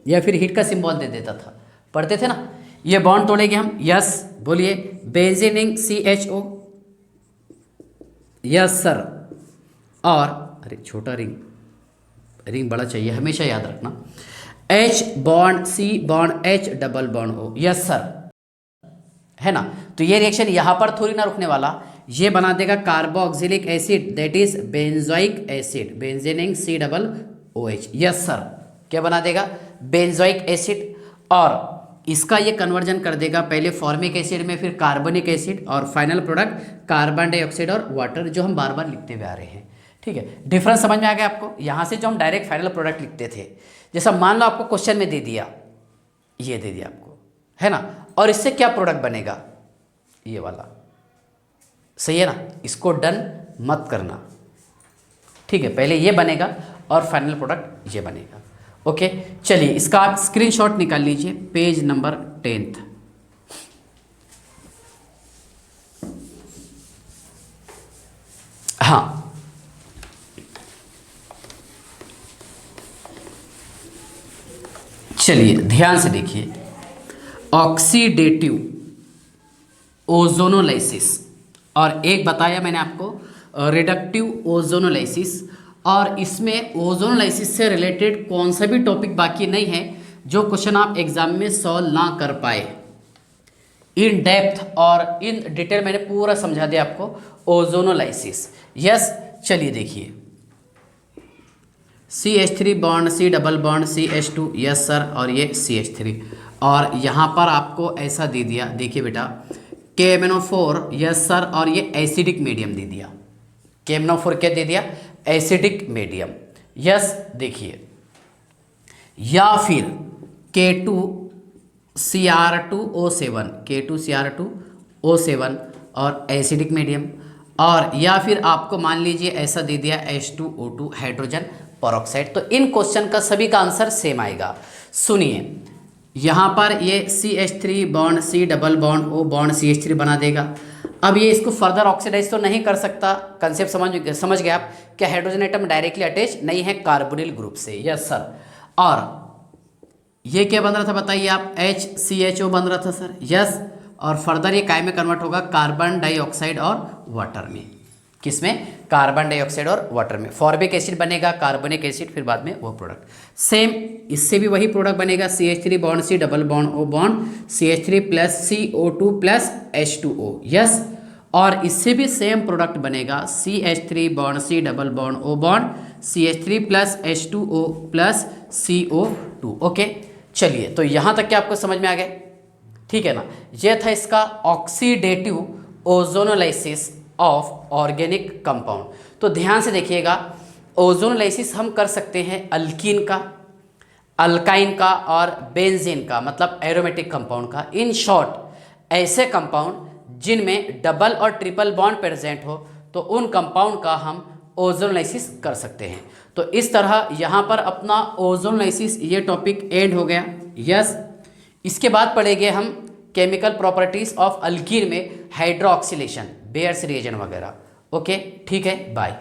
या फिर हीट का सिंबल दे देता था, पढ़ते थे ना। ये बॉन्ड तोड़ेंगे हम, यस बोलिए, बेंजीनिंग CHO, यस सर, और अरे छोटा रिंग बड़ा चाहिए, हमेशा याद रखना, H bond C bond H double bond O, yes sir, है ना। तो ये रिएक्शन यहाँ पर थोड़ी ना रुकने वाला, ये बना देगा carboxylic acid, that is benzoic acid, बेंजीनिंग C double OH, yes sir, क्या बना देगा, बेंजोइक एसिड, और इसका ये कन्वर्जन कर देगा पहले फॉर्मिक एसिड में, फिर कार्बनिक एसिड, और फाइनल प्रोडक्ट कार्बन डाइऑक्साइड और वाटर, जो हम बार बार लिखते हुए आ रहे हैं। ठीक है, डिफरेंस समझ में आ गया आपको। यहाँ से जो हम डायरेक्ट फाइनल प्रोडक्ट लिखते थे, जैसा मान लो आपको क्वेश्चन में दे दिया, ये दे दिया आपको, है ना, और इससे क्या प्रोडक्ट बनेगा, ये वाला, सही है ना, इसको डन मत करना, ठीक है, पहले ये बनेगा और फाइनल प्रोडक्ट ये बनेगा। ओके, चलिए इसका आप स्क्रीनशॉट निकाल लीजिए, पेज नंबर 10। हाँ, चलिए ध्यान से देखिए, ऑक्सीडेटिव ओजोनोलाइसिस, और एक बताया मैंने आपको रिडक्टिव ओजोनोलाइसिस, और इसमें ओजोनोलाइसिस से रिलेटेड कौन सा भी टॉपिक बाकी नहीं है जो क्वेश्चन आप एग्जाम में सॉल्व ना कर पाए। इन डेप्थ और इन डिटेल मैंने पूरा समझा दिया आपको ओजोनोलाइसिस। यस, चलिए देखिए, CH3 bond C double bond CH2, yes sir, और ये CH3, और यहाँ पर आपको ऐसा दे दिया, देखिए बेटा, KMnO4, यस सर, और ये एसिडिक मीडियम दे दिया, KMnO4 क्या दे दिया, एसिडिक मीडियम। यस, देखिए, या फिर K2Cr2O7, K2Cr2O7 और एसिडिक मीडियम, और या फिर आपको मान लीजिए ऐसा दे दिया H2O2 हाइड्रोजन परऑक्साइड। तो इन क्वेश्चन का सभी का आंसर सेम आएगा। सुनिए, यहाँ पर ये CH3 bond C double bond O bond CH3 बना देगा। अब ये इसको फर्दर ऑक्सीडाइज तो नहीं कर सकता, कंसेप्ट समझ गए आप, क्या हाइड्रोजन एटम डायरेक्टली अटैच नहीं है कार्बोनिल ग्रुप से, यस सर, और ये क्या बन रहा था बताइए आप, HCHO बन रहा था सर, यस, और फर्दर ये काय में कन्वर्ट होगा, कार्बन डाइऑक्साइड और वाटर में, किसमें, कार्बन डाइऑक्साइड और वाटर में, फॉर्मिक एसिड बनेगा, कार्बोनिक एसिड, फिर बाद में वो प्रोडक्ट। सेम इससे भी वही प्रोडक्ट बनेगा, CH3 bond C double bond O bond CH3 plus CO2 plus H2O, yes, और इससे भी सेम प्रोडक्ट बनेगा, CH3 bond C double bond O bond CH3 plus H2O plus CO2। Okay, चलिए, तो यहाँ तक क्या आपको समझ में आ गया, ठीक है ना। ये था इसका oxidative ozonolysis of organic compound. तो ध्यान से देखिएगा, ओजोनोलाइसिस हम कर सकते हैं अल्कीन का, अल्काइन का और बेंजीन का, मतलब एरोमेटिक कंपाउंड का। इन शॉर्ट ऐसे कंपाउंड जिनमें डबल और ट्रिपल बॉन्ड प्रेजेंट हो, तो उन कंपाउंड का हम ओजोनोलाइसिस कर सकते हैं। तो इस तरह यहाँ पर अपना ओजोनोलाइसिस ये टॉपिक एंड हो गया। यस, इसके बाद पढ़ेंगे हम केमिकल प्रॉपर्टीज ऑफ अल्कीन में हाइड्रोक्सिलेशन, बेयर्स रिएजेंट वगैरह। ओके, ठीक है, बाय।